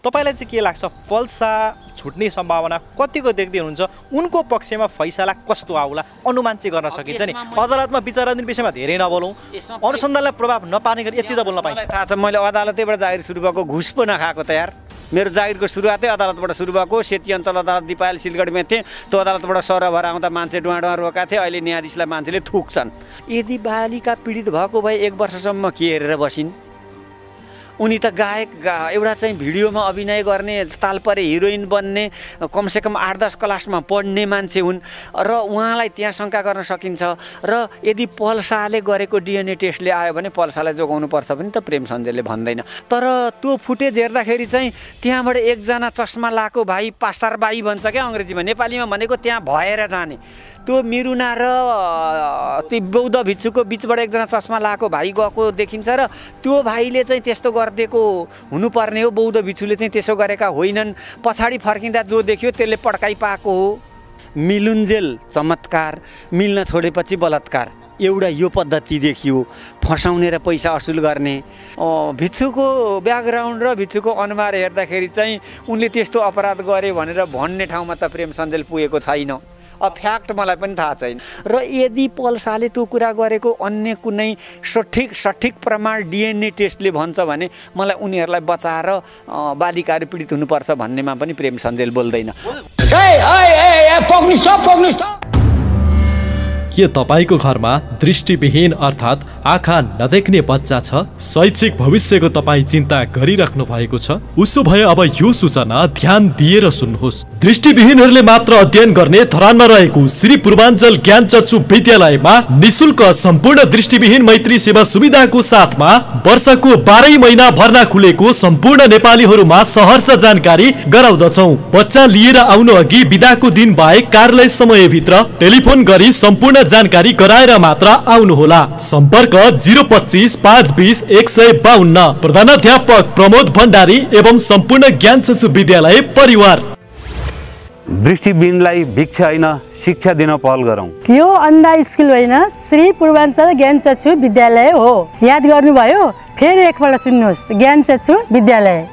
तपाईलाई चाहिँ के लाग्छ पल्सा छुट्ने सम्भावना कतिको देख्दै हुनुहुन्छ उनको पक्षमा फैसला कस्तो आउला अनुमान चाहिँ गर्न सकिन्छ नि अदालतमा विचाराधीन विषयमा धेरै नबोलौँ अनुसन्धानलाई प्रभाव नपार्ने गरी यति त बोल्न पाइन्छ थाहा छ मैले अदालतैबाट जागिर सुरु भएको घुस पो नखाएको तयार मेरो जागिरको सुरुवातै अदालतबाट सुरु भएको सेती अञ्चल अदालत दिपायल सिलगढीमा थिएँ त्यो अदालतबाट सरभर आउँदा मान्छे डुवाडुवा रोका थिए अहिले न्यायाधीशलाई मान्छेले थुक्छन् यदि बालिका पीडित भएको भए 1 वर्षसम्म के हेरेर बसिन् उनी त एउटा चाहिँ भिडियोमा अभिनय गर्ने तालपरे हिरोइन बन्ने कमसेकम 8-10 क्लासमा पढ्ने मान्छे हुन् र उहाँलाई त्यहाँ शङ्का गर्न सकिन्छ र यदि पल्साले गरेको डिएनए टेस्टले आयो भने पल्सालाई जोगाउनु पर्छ पनि त प्रेम सञ्जयले भन्दैन तर त्यो फुटेज हेर्दाखेरि चाहिँ त्यहाँबाट एकजना चस्मा लाएको भाइ पास्तार बाई भन्छ क्या अङ्ग्रेजीमा नेपालीमा भनेको त्यहाँ भएर जाने त्यो मिरुना र ती बौद्ध भिक्षुको बिचबाट एकजना चस्मा लाएको भाइ गएको देखिन्छ र त्यो भाइले चाहिँ त्यस्तो गरिदिएको हुनुपर्ने हो बौद्ध भिक्षुले चाहिँ त्यसो गरेका होइनन् पछाडि फर्किँदा जो देख्यो त्यसले पड्काइ पाएको हो मिलुन्जेल चमत्कार मिल्न छोडेपछि बलात्कार एउटा यो पद्धति देखियो फसाउने र पैसा असुल गर्ने भिक्षुको ब्याकग्राउन्ड र भिक्षुको अनुहार हेर्दाखेरि चाहिँ उनले त्यस्तो अपराध गरे भनेर भन्ने ठाउँमा त प्रेम सञ्जय पुगेको छैन फ्याक्ट मलाई पनि थाहा छैन र यदि पल्साले त्यो कुरा गरेको अन्य कुनै सठिक प्रमाण डिएनए टेस्टले भन्छ भने मलाई उनीहरूलाई बचाएर बालिकाहरू पीडित हुनुपर्छ भन्नेमा पनि प्रेम सञ्जय बोल्दैन के तपाईको घरमा दृष्टिविहीन अर्थात् आँखा नदेख्ने बच्चा छ शैक्षिक भविष्यको तपाईँ चिन्ता गरिराख्नु भएको छ उसो भए अब यो सूचना ध्यान दिएर सुन्नुहोस् दृष्टिविहीनहरूले मात्र अध्ययन गर्ने धरानमा रहेको श्री पूर्वाञ्चल ज्ञान चक्षु विद्यालयमा निशुल्क सम्पूर्ण दृष्टिविहीन मैत्री सेवा सुविधाको साथमा वर्षको 12 महिना भर्ना खुलेको सम्पूर्ण नेपालीहरूमा सहर्ष जानकारी गराउँदछौ बच्चा लिएर आउनु अघि बिदाको दिन बाहेक कार्यालय समयभित्र टेलिफोन गरी सम्पूर्ण जानकारी गराएर मात्र आउनुहोला सम्पर्क 025 520 152 प्रधानाध्यापक प्रमोद भण्डारी एवं सम्पूर्ण ज्ञान चक्षु विद्यालय परिवार दृष्टिविहीनलाई भिक्षा हैन शिक्षा दिन पहल गरौं यो अन्धा स्कुल होइन श्री पूर्वाञ्चल ज्ञान चक्षु विद्यालय हो याद गर्नुभयो फेरि एकपल्ट सुन्नुहोस् ज्ञान चक्षु विद्यालय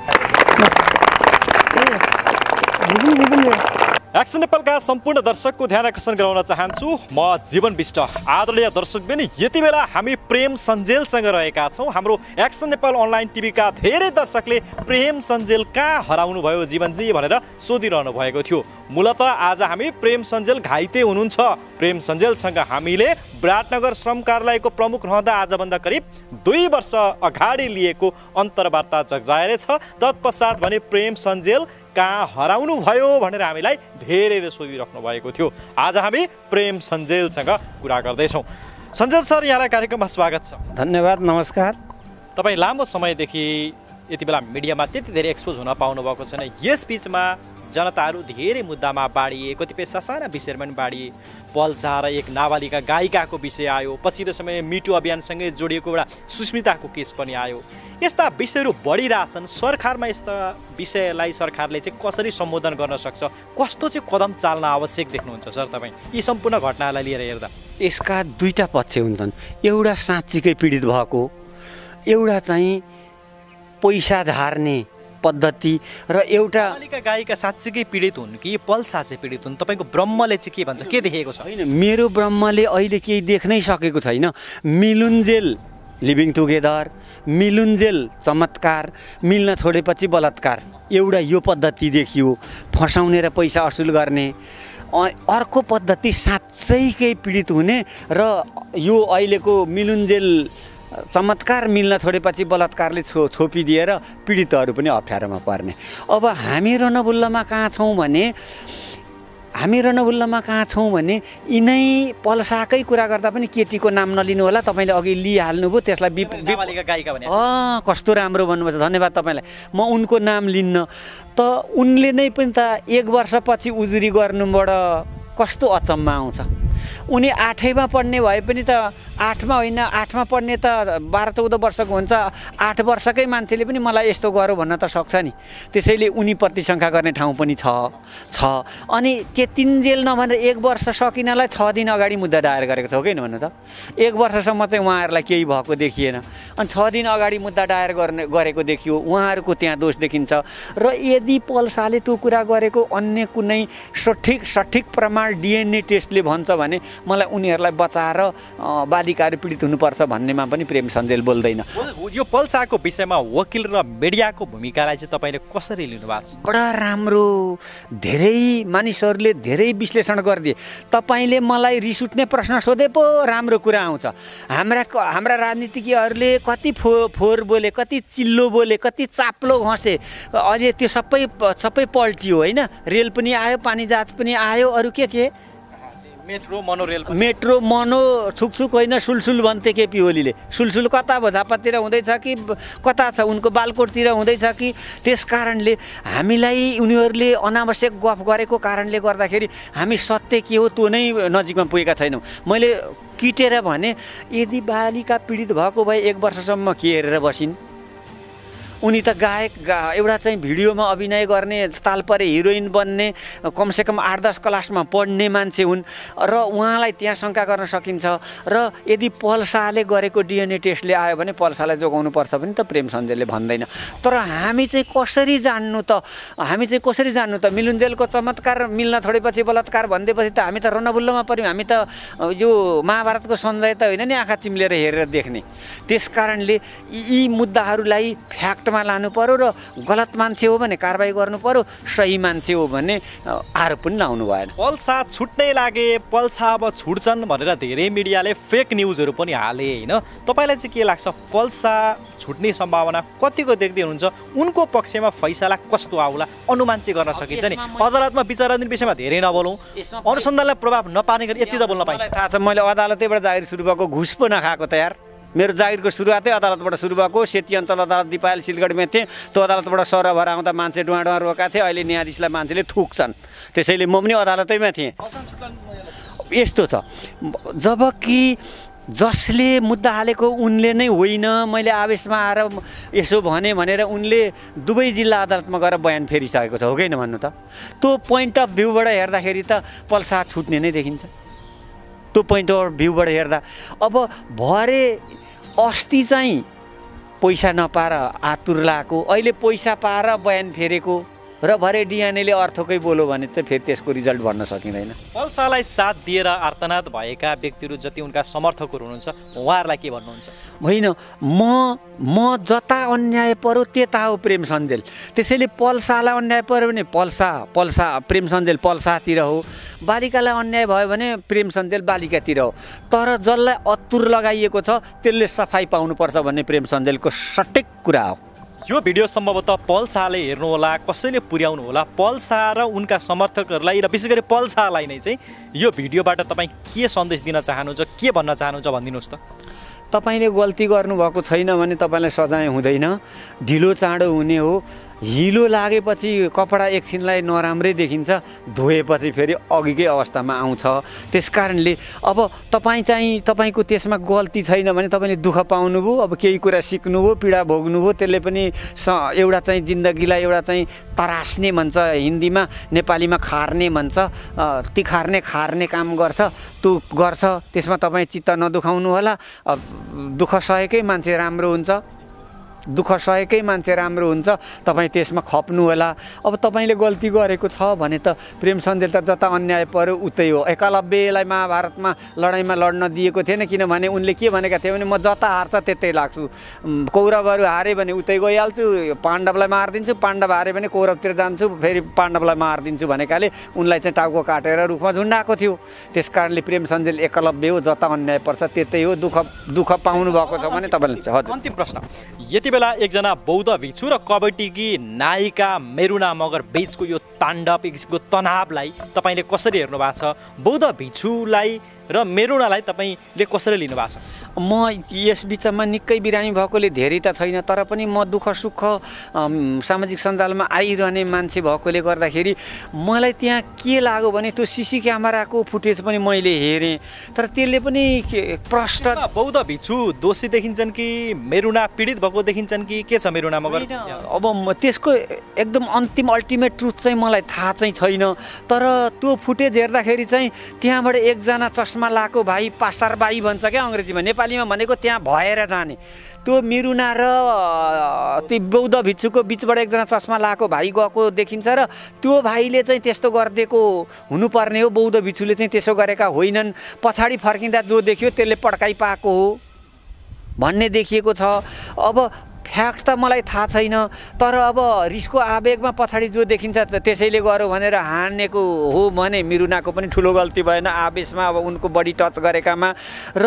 एक्सन नेपालका सम्पूर्ण दर्शकको ध्यान आकर्षण गराउन चाहन्छु म जीवन विष्ट आदरणीय दर्शकबिन यति बेला हामी प्रेम सञ्जेलसँग रहेका छौँ हाम्रो एक्सन नेपाल अनलाइन टिभीका धेरै दर्शकले प्रेम सञ्जेल कहाँ हराउनु भयो जीवनजी भनेर सोधिरहनु भएको थियो मूलत आज हामी प्रेम सञ्जेल घाइते हुनुहुन्छ प्रेम सञ्जेलसँग हामीले विराटनगर श्रम कार्यालयको प्रमुख रहँदा आजभन्दा करिब 2 वर्ष अगाडि लिएको अन्तर्वार्ता जगजाहेर छ तत्पश्चात भने प्रेम सञ्जेल कहाँ हराउनु भयो भनेर हामीलाई धेरैले सोधिराख्नु भएको थियो आज हामी प्रेम सञ्जेलसँग कुरा गर्दैछौँ सञ्जेल सर यहाँलाई कार्यक्रममा स्वागत छ धन्यवाद नमस्कार तपाईँ लामो समयदेखि यति बेला मिडियामा त्यति धेरै एक्सपोज हुन पाउनु भएको छैन यस बिचमा जनताहरू धेरै मुद्दामा बाँडिए कतिपय सासाना विषयमा पनि बाँडिए पल्सा र एक नाबालिका गायिकाको विषय आयो पछिल्लो समय मिटु अभियानसँगै जोडिएको एउटा सुस्मिताको केस पनि आयो यस्ता विषयहरू बढिरहेछन् सरकारमा यस्ता विषयलाई सरकारले चाहिँ कसरी सम्बोधन गर्न सक्छ कस्तो चाहिँ कदम चाल्न आवश्यक देख्नुहुन्छ सर तपाईँ यी सम्पूर्ण घटनालाई लिएर हेर्दा यसका दुईटा पक्ष हुन्छन् एउटा साँच्चीकै पीडित भएको एउटा चाहिँ पैसा झार्ने पद्धति र एउटा नाबालिका गायिका साँच्चीकै पीडित हुन् कि पल्सा चाहिँ पीडित हुन् तपाईँको ब्रह्मले चाहिँ के भन्छ के देखेको छ होइन मेरो ब्रह्मले अहिले केही देख्नै सकेको छैन मिलुन्जेल लिभिङ टुगेदर मिलुन्जेल चमत्कार मिल्न छोडेपछि बलात्कार एउटा यो पद्धति देखियो फसाउने र पैसा असुल गर्ने अर्को पद्धति साँच्चैकै पीडित हुने र यो अहिलेको मिलुन्जेल चमत्कार मिल्न छोडेपछि बलात्कारले छोपिदिएर पीडितहरू पनि अप्ठ्यारोमा पर्ने अब हामी रणबुल्लमा कहाँ छौँ भने यिनै पल्साकै कुरा गर्दा पनि केटीको नाम नलिनु होला तपाईँले अघि लिइहाल्नुभयो त्यसलाई कस्तो राम्रो भन्नुभएको छ धन्यवाद तपाईँलाई म उनको नाम लिन्न त उनले नै पनि त 1 वर्षपछि उजुरी गर्नुबाट कस्तो अचम्म आउँछ उनी 8मा पढ्ने भए पनि त 8मा होइन 8मा पढ्ने त 12-14 वर्षको हुन्छ 8 वर्षकै मान्छेले पनि मलाई यस्तो गरौँ भन्न त सक्छ नि। त्यसैले उनीप्रति शङ्का गर्ने ठाउँ पनि छ। अनि त्यो 3 जेल नभनेर 1 वर्ष सकिनलाई 6 दिन अगाडि मुद्दा दायर गरेको छ हो कि भन्नु त। 1 वर्षसम्म चाहिँ उहाँहरूलाई केही भएको देखिएन, अनि 6 दिन अगाडि मुद्दा दायर गरेको देखियो, उहाँहरूको त्यहाँ दोष देखिन्छ। र यदि पल्साले त्यो कुरा गरेको अन्य कुनै सठिक प्रमाण डिएनए टेस्टले भन्छ भने मलाई उनीहरूलाई बचाएर बालिकाहरू पीडित हुनुपर्छ भन्नेमा पनि प्रेम सञ्जेल बोल्दैन। यो पल्साको विषयमा वकिल र मिडियाको भूमिकालाई चाहिँ तपाईँले कसरी लिनुभएको छ? बडा राम्रो, धेरै मानिसहरूले धेरै विश्लेषण गरिदिए। तपाईँले मलाई रिस उठ्ने प्रश्न सोधे पो राम्रो कुरा आउँछ। हाम्रा राजनीतिज्ञहरूले कति फोहोर बोले, कति चिल्लो बोले, कति चाप्लो घसे, अझै त्यो सबै पल्टियो होइन। रेल पनि आयो, पानी जहाज पनि आयो, अरू के मेट्रो मनो छुकछुक होइन सुलसुल भन्थे केपी ओलीले। सुलसुल कता भयो, झापातिर हुँदैछ कि कता छ, उनको बालकोटतिर हुँदैछ कि। त्यस कारणले हामीलाई उनीहरूले अनावश्यक गफ गरेको कारणले गर्दाखेरि हामी सत्य के हो त्यो नै नजिकमा पुगेका छैनौँ। मैले किटेर भने यदि बालिका पीडित भएको भए 1 वर्षसम्म के हेरेर बसिन्। उनी त गायक एउटा चाहिँ भिडियोमा अभिनय गर्ने, ताल परे हिरोइन बन्ने, कमसेकम 8-10 क्लासमा पढ्ने मान्छे हुन् र उहाँलाई त्यहाँ शङ्का गर्न सकिन्छ। र यदि पल्साले गरेको डिएनए टेस्टले आयो भने पल्सालाई जोगाउनु पर्छ पनि त प्रेम सञ्जेलले भन्दैन। तर हामी चाहिँ कसरी जान्नु त मिलुन्जेलको चमत्कार मिल्न छोडेपछि बलात्कार भन्दैपछि त हामी त रनबुल्लोमा पऱ्यौँ। हामी त यो महाभारतको सञ्जय त होइन नि आँखा चिम्लेर हेरेर देख्ने। त्यस कारणले यी मुद्दाहरूलाई फ्याक्ट लानु पर्यो र गलत मान्छे हो भने कारबाही गर्नु पर्यो, सही मान्छे हो भने आरोप पनि लाउनु भएन। पल्सा छुट्नै लागे, पल्सा अब छुट्छन् भनेर धेरै मिडियाले फेक न्युजहरू पनि हाले होइन। तपाईँलाई चाहिँ के लाग्छ, पल्सा छुट्ने सम्भावना कतिको देख्दै हुनुहुन्छ? उनको पक्षमा फैसला कस्तो आउला अनुमान चाहिँ गर्न सकिन्छ नि? अदालतमा विचाराधीन विषयमा धेरै नबोलौँ, अनुसन्धानलाई प्रभाव नपार्ने गरी यति त बोल्न पाइन्छ। थाहा छ, मैले अदालतैबाट जागिर सुरु भएको घुस पो नखाएको त यार। मेरो जागिरको सुरुवातै अदालतबाट सुरु भएको। सेती अञ्चल अदालत दिपायल सिलगढीमा थिएँ, त्यो अदालतबाट सरभर आउँदा मान्छे डुवा रोएका थिए। अहिले न्यायाधीशलाई मान्छेले थुक्छन्, त्यसैले म पनि अदालतैमा थिएँ। यस्तो छ, जबकि जसले मुद्दा हालेको उनले नै होइन, मैले आवेशमा आएर यसो भने भनेर उनले दुवै जिल्ला अदालतमा गएर बयान फेरिसकेको छ हो कि भन्नु त। त्यो पोइन्ट अफ भ्यूबाट हेर्दाखेरि त पल्सा छुट्ने नै देखिन्छ। त्यो पोइन्ट अफ भ्यूबाट हेर्दा अब भरे अस्ति चाहिँ पैसा नपाएर आतुर लाएको, अहिले पैसा पाएर बयान फेरेको र भरे डिएनएले अर्थकै बोल्यो भने चाहिँ फेरि त्यसको रिजल्ट भन्न सकिँदैन। पल्सालाई साथ दिएर आर्तनाद भएका व्यक्तिहरू जति उनका समर्थकहरू हुनुहुन्छ उहाँहरूलाई के भन्नुहुन्छ? होइन, म जता अन्याय पर्यो त्यता हो प्रेम सञ्जेल। त्यसैले पल्सालाई अन्याय पर्यो भने पल्सा प्रेम सञ्जेल पल्सातिर हो, बालिकालाई अन्याय भयो भने प्रेम सञ्जेल बालिकातिर हो। तर जसलाई अत्तुर लगाइएको छ त्यसले सफाइ पाउनुपर्छ भन्ने प्रेम सञ्जेलको सठिक कुरा हो। यो भिडियो सम्भवतः पल्साले हेर्नु होला, कसैले पुर्याउनु होला। पल्सा र उनका समर्थकहरूलाई र विशेष गरी पल्सालाई नै चाहिँ यो भिडियोबाट तपाईँ के सन्देश दिन चाहनुहुन्छ, के भन्न चाहनुहुन्छ भनिदिनुहोस् त। तपाईँले गल्ती गर्नुभएको छैन भने तपाईँलाई सजाय हुँदैन, ढिलो चाँडो हुने हो। हिलो लागेपछि कपडा एकछिनलाई नराम्रै देखिन्छ, धोएपछि फेरि अघिकै अवस्थामा आउँछ। त्यस कारणले अब तपाईँ चाहिँ तपाईँको त्यसमा गल्ती छैन भने तपाईँले दुःख पाउनुभयो, अब केही कुरा सिक्नुभयो, पीडा भोग्नुभयो, त्यसले पनि एउटा चाहिँ जिन्दगीलाई एउटा चाहिँ तरास्ने भन्छ हिन्दीमा, नेपालीमा खार्ने भन्छ। खार्ने काम गर्छ, त्यो गर्छ। त्यसमा तपाईँ चित्त नदुखाउनु होला। दुःख सहेकै मान्छे राम्रो हुन्छ, तपाईँ त्यसमा खप्नु होला। अब तपाईँले गल्ती गरेको छ भने त प्रेम सञ्जेल त जता अन्याय पर्यो उतै हो। एकलव्यलाई महाभारतमा लडाइँमा लड्न दिएको थिएन, किनभने उनले के भनेका थिए भने म जता हार्छ त्यतै लाग्छु, कौरवहरू हारे भने उतै गइहाल्छु, पाण्डवलाई मारिदिन्छु, पाण्डव हारे भने कौरवतिर जान्छु, फेरि पाण्डवलाई मारिदिन्छु भनेकाले उनलाई चाहिँ टाउको काटेर रुखमा झुन्डाएको थियो। त्यस कारणले प्रेम सञ्जेल एकलव्य हो, जता अन्याय पर्छ त्यतै हो। दुःख पाउनु भएको छ भने तपाईँले। हजुर, अन्तिम प्रश्न, यति बेला एकजना बौद्ध भिक्षु र कबड्डीकी नायिका मेरुना मगर बीचको यो ताण्डव, एक किसिमको तनावलाई तपाईँले कसरी हेर्नु भएको छ? बौद्ध भिक्षुलाई र मेरुनालाई तपाईँले कसरी लिनुभएको छ? म यस बिचमा निकै बिरामी भएकोले धेरै त छैन, तर पनि म दुःख सुख सामाजिक सञ्जालमा आइरहने मान्छे भएकोले गर्दाखेरि मलाई त्यहाँ के लाग्यो भने त्यो सिसी क्यामेराको फुटेज पनि मैले हेरेँ, तर त्यसले पनि प्रष्ट बौद्ध भिक्षु दोषी देखिन्छन् कि मेरुना पीडित भएको देखिन्छन् कि के छ मेरुना मगर? अब त्यसको एकदम अन्तिम अल्टिमेट ट्रुथ चाहिँ मलाई थाहा चाहिँ छैन, तर त्यो फुटेज हेर्दाखेरि चाहिँ त्यहाँबाट एकजना चस्मा लाएको भाइ पास्टर भाइ भन्छ क्या अङ्ग्रेजीमा, नेपालीमा भनेको त्यहाँ भएर जाने त्यो मेरुना र त्यो बौद्ध भिक्षुको बिचबाट एकजना चस्मा लाएको भाइ गएको देखिन्छ र त्यो भाइले चाहिँ त्यस्तो गरिदिएको हुनुपर्ने हो, बौद्ध भिक्षुले चाहिँ त्यसो गरेका होइनन्, पछाडि फर्किँदा जो देख्यो त्यसले पड्काइ पाएको हो भन्ने देखिएको छ। अब फ्याक्ट त मलाई थाहा छैन, तर अब रिसको आवेगमा पछाडि जो देखिन्छ त्यसैले गर्यो भनेर हानेको हो भने मेरुनाको पनि ठुलो गल्ती भएन, आवेशमा अब उनको बडी टच गरेकामा। र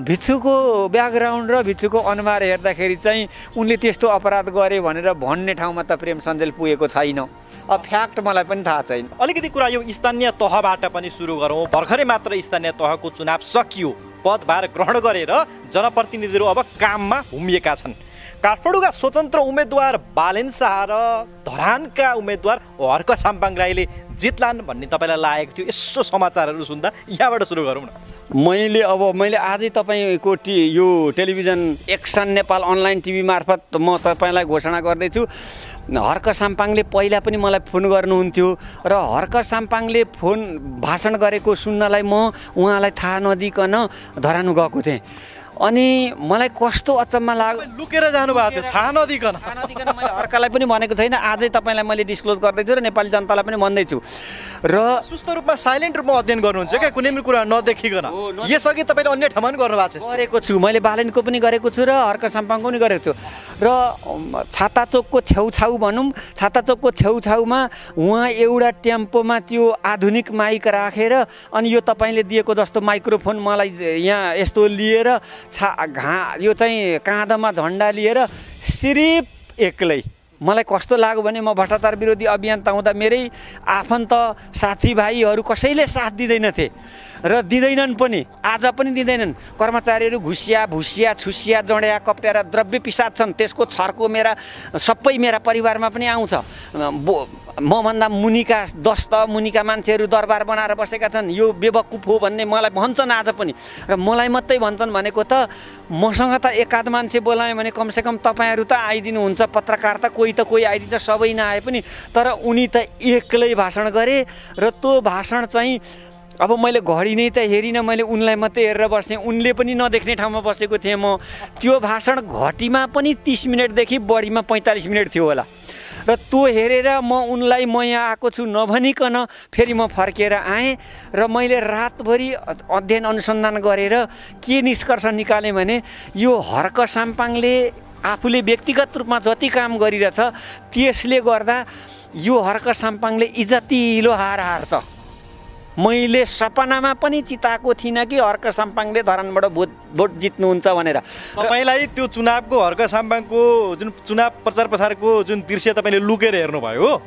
भिक्षुको ब्याकग्राउन्ड र भिक्षुको अनुहार हेर्दाखेरि चाहिँ उनले त्यस्तो अपराध गरे भनेर भन्ने ठाउँमा त प्रेम सञ्जेल पुगेको छैन। अब फ्याक्ट मलाई पनि थाहा छैन। अलिकति कुरा यो स्थानीय तहबाट पनि सुरु गरौँ। भर्खरै मात्र स्थानीय तहको चुनाव सकियो, पदभार ग्रहण गरेर जनप्रतिनिधिहरू अब काममा हुमिएका छन्। काठमाडौँका स्वतन्त्र उम्मेदवार बालेन शाह र धरानका उम्मेदवार हर्क साम्पाङ राईले जित्लान् भन्ने तपाईँलाई लागेको थियो? यसो समाचारहरू सुन्दा यहाँबाट सुरु गरौँ न। मैले आजै तपाईँको यो television action Nepal online TV मार्फत म तपाईँलाई घोषणा गर्दैछु, हर्क साम्पाङले पहिला पनि मलाई फोन गर्नुहुन्थ्यो र हर्क साम्पाङले फोन भाषण गरेको सुन्नलाई म उहाँलाई थाहा नदिकन धरान गएको थिएँ। अनि मलाई कस्तो अचम्म लाग्यो, लुकेर जानुभएको थियो थाहा नदिकन। मैले हर्कलाई पनि भनेको छैन, आजै तपाईँलाई मैले डिस्क्लोज गर्दैछु र नेपाली जनतालाई पनि भन्दैछु। र सुस्त रूपमा साइलेन्ट रूपमा अध्ययन गर्नुहुन्छ क्या, कुनै पनि कुरा नदेखिकन? यसअघि तपाईँले अन्य ठाउँमा पनि गर्नुभएको छ? गरेको छु, मैले बालेनको पनि गरेको छु र हर्क साम्पाङको पनि गरेको छु। र छाताचोकको छेउछाउ भनौँ, छाताचोकको छेउछाउमा उहाँ एउटा टेम्पोमा त्यो आधुनिक माइक राखेर अनि यो तपाईँले दिएको जस्तो माइक्रोफोन मलाई यहाँ यस्तो लिएर यो चाहिँ काँधमा झन्डा लिएर सिर्फ एक्लै। मलाई कस्तो लाग्यो भने म भ्रष्टाचार विरोधी अभियान ताउँदा मेरै आफन्त साथीभाइहरू कसैले साथ दिँदैनथे र दिँदैनन् पनि, आज पनि दिँदैनन्। कर्मचारीहरू घुसिया भुसिया छुसिया जड्या कप्ट्याएर द्रव्य पिसाद छन्, त्यसको छर्को सबै मेरा परिवारमा पनि आउँछ। मभन्दा मुनिका 10 मुनिका मान्छेहरू दरबार बनाएर बसेका छन्, यो बेवकुफ हो भन्ने मलाई भन्छन् आज पनि। र मलाई मात्रै भन्छन् भनेको त मसँग त एकाध मान्छे बोलाएँ भने कमसेकम तपाईँहरू त आइदिनुहुन्छ, पत्रकार त कोही आइदिन्छ, सबै नआए पनि, तर उनी त एक्लै भाषण गरे। र त्यो भाषण चाहिँ अब मैले घडी नै त हेरिनँ, मैले उनलाई मात्रै हेरेर बसेँ, उनले पनि नदेख्ने ठाउँमा बसेको थिएँ म। त्यो भाषण घटीमा पनि 30 मिनटदेखि बढीमा 45 मिनट थियो होला। र त्यो हेरेर म यहाँ आएको छु नभनिकन फेरि म फर्केर आएँ र मैले रातभरि अध्ययन अनुसन्धान गरेर के निष्कर्ष निकालेँ भने यो हर्क साम्पाङले आफूले व्यक्तिगत रूपमा जति काम गरिरहेछ त्यसले गर्दा यो हर्क साम्पाङले इज्जतिलो हार हार्छ। मैले सपनामा पनि चिताएको थिइनँ कि हर्क साम्पाङले धरानबाट भोट जित्नुहुन्छ भनेर। तपाईँलाई त्यो चुनावको हर्क साम्पाङको जुन चुनाव प्रचार प्रसारको जुन दृश्य तपाईँले लुकेर हेर्नुभयो हो,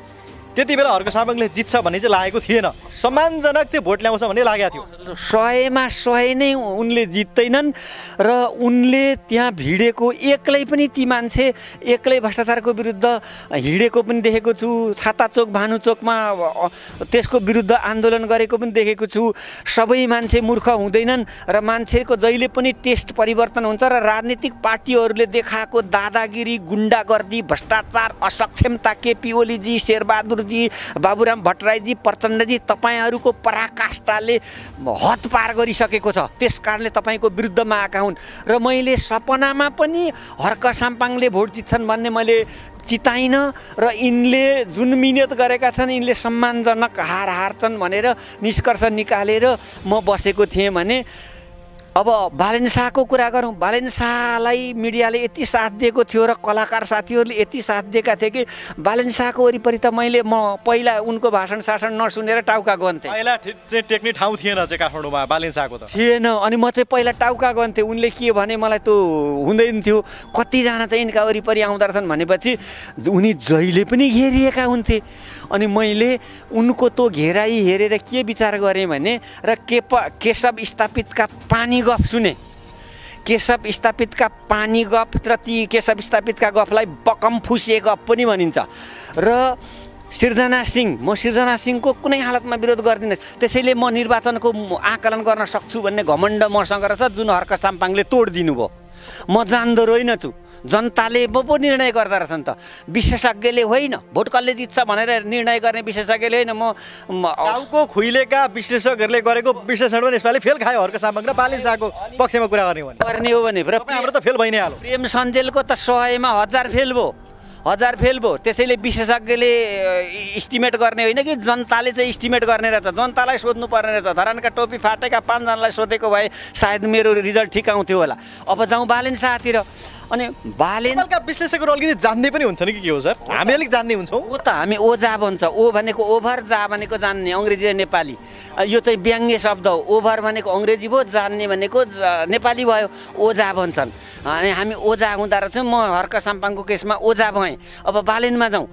त्यति बेला हर्क साम्पाङले जित्छ भन्ने चाहिँ लागेको थिएन, सम्मानजनक चाहिँ भोट ल्याउँछ भन्ने लागेको थियो। 100मा 100 नै उनले जित्दैनन् र उनले त्यहाँ भिडेको एक्लै पनि ती मान्छे एक्लै भ्रष्टाचारको विरुद्ध हिँडेको पनि देखेको छु, छाताचोक भानुचोकमा त्यसको विरुद्ध आन्दोलन गरेको पनि देखेको छु। सबै मान्छे मूर्ख हुँदैनन् र मान्छेको जहिले पनि टेस्ट परिवर्तन हुन्छ र राजनीतिक पार्टीहरूले देखाएको दादागिरी, गुन्डागर्दी, भ्रष्टाचार, असक्षमता केपी ओलीजी, शेरबहादुर जी, बाबुराम भट्टराईजी, प्रचण्डजी तपाईँहरूको पराकाष्ठाले हद पार गरिसकेको छ, त्यस कारणले तपाईँको विरुद्धमा आएका हुन्। र मैले सपनामा पनि हर्क साम्पाङले भोट जित्छन् भन्ने मैले चिताइन र यिनले जुन मिहिनेत गरेका छन् यिनले सम्मानजनक हार हार्छन् भनेर निष्कर्ष निकालेर म बसेको थिएँ भने अब बालेन शाहको कुरा गरौँ। बालेन शाहलाई मिडियाले यति साथ दिएको थियो र कलाकार साथीहरूले यति साथ दिएका थिए कि बालेन शाहको वरिपरि त म पहिला उनको भाषण शासन नसुनेर टाउका गन्थेँ। पहिला चाहिँ टेक्ने ठाउँ थिएन चाहिँ काठमाडौँमा बालेन शाहको त थिएन। अनि म चाहिँ पहिला टाउका गन्थेँ। उनले के भने मलाई त हुँदैन थियो। कतिजना चाहिँ यिनका वरिपरि आउँदा रहेछन् भनेपछि उनी जहिले पनि घेरिएका हुन्थे। अनि मैले उनको त्यो घेराई हेरेर के विचार गरेँ भने र केशव स्थापितका पानी गफ सुने। केशव स्थापितका पानी गफ र ती केशव स्थापितका गफलाई बकम फुसिए गफ पनि भनिन्छ। र सिर्जना सिंह, म सिर्जना सिंहको कुनै हालतमा विरोध गर्दिनँ। त्यसैले म निर्वाचनको आकलन गर्न सक्छु भन्ने घमण्ड मसँग रहेछ, जुन हर्क साम्पाङले तोडिदिनु भयो। म जान्दो रहेनछु। जनताले पो निर्णय गर्दा रहेछन् त। विशेषज्ञले होइन, भोट कसले जित्छ भनेर निर्णय गर्ने विशेषज्ञले होइन। गाउँको खुइलेका विश्लेषकहरूले गरेको विश्लेषण पनि यसपालि फेल खायो हर्क साम्पाङ र बालेन शाहको पक्षमा कुरा गर्ने हो भने हाम्रो त फेल भइ नै हाल्यो। प्रेम सञ्जेलको त 100मा 1000 फेल भयो। 1000 फेल भयो। त्यसैले विशेषज्ञले इस्टिमेट गर्ने होइन कि जनताले चाहिँ इस्टिमेट गर्ने रहेछ। जनतालाई सोध्नु पर्ने रहेछ। धरानका टोपी फाटेका 5 जनालाई सोधेको भए सायद मेरो रिजल्ट ठिक आउँथ्यो होला। अब जाउँ बालेन शाहतिर। अनि बालेनका विश्लेषकहरू अलिकति जान्ने पनि हुन्छ नि कि के हो सर? हामी अलिक जान्ने हुन्छौँ। ओ त हामी ओजा भन्छ। ओ भनेको ओभर, जा भनेको जान्ने, अङ्ग्रेजी र नेपाली। यो चाहिँ व्यङ्ग्य शब्द हो। ओभर भनेको अङ्ग्रेजी भयो, जान्ने भनेको नेपाली भयो। ओजा भन्छन्। अनि हामी ओजा हुँदा रहेछौँ। म हर्क साम्पाङको केसमा ओजा भएँ। अब बालेनमा जाउँ।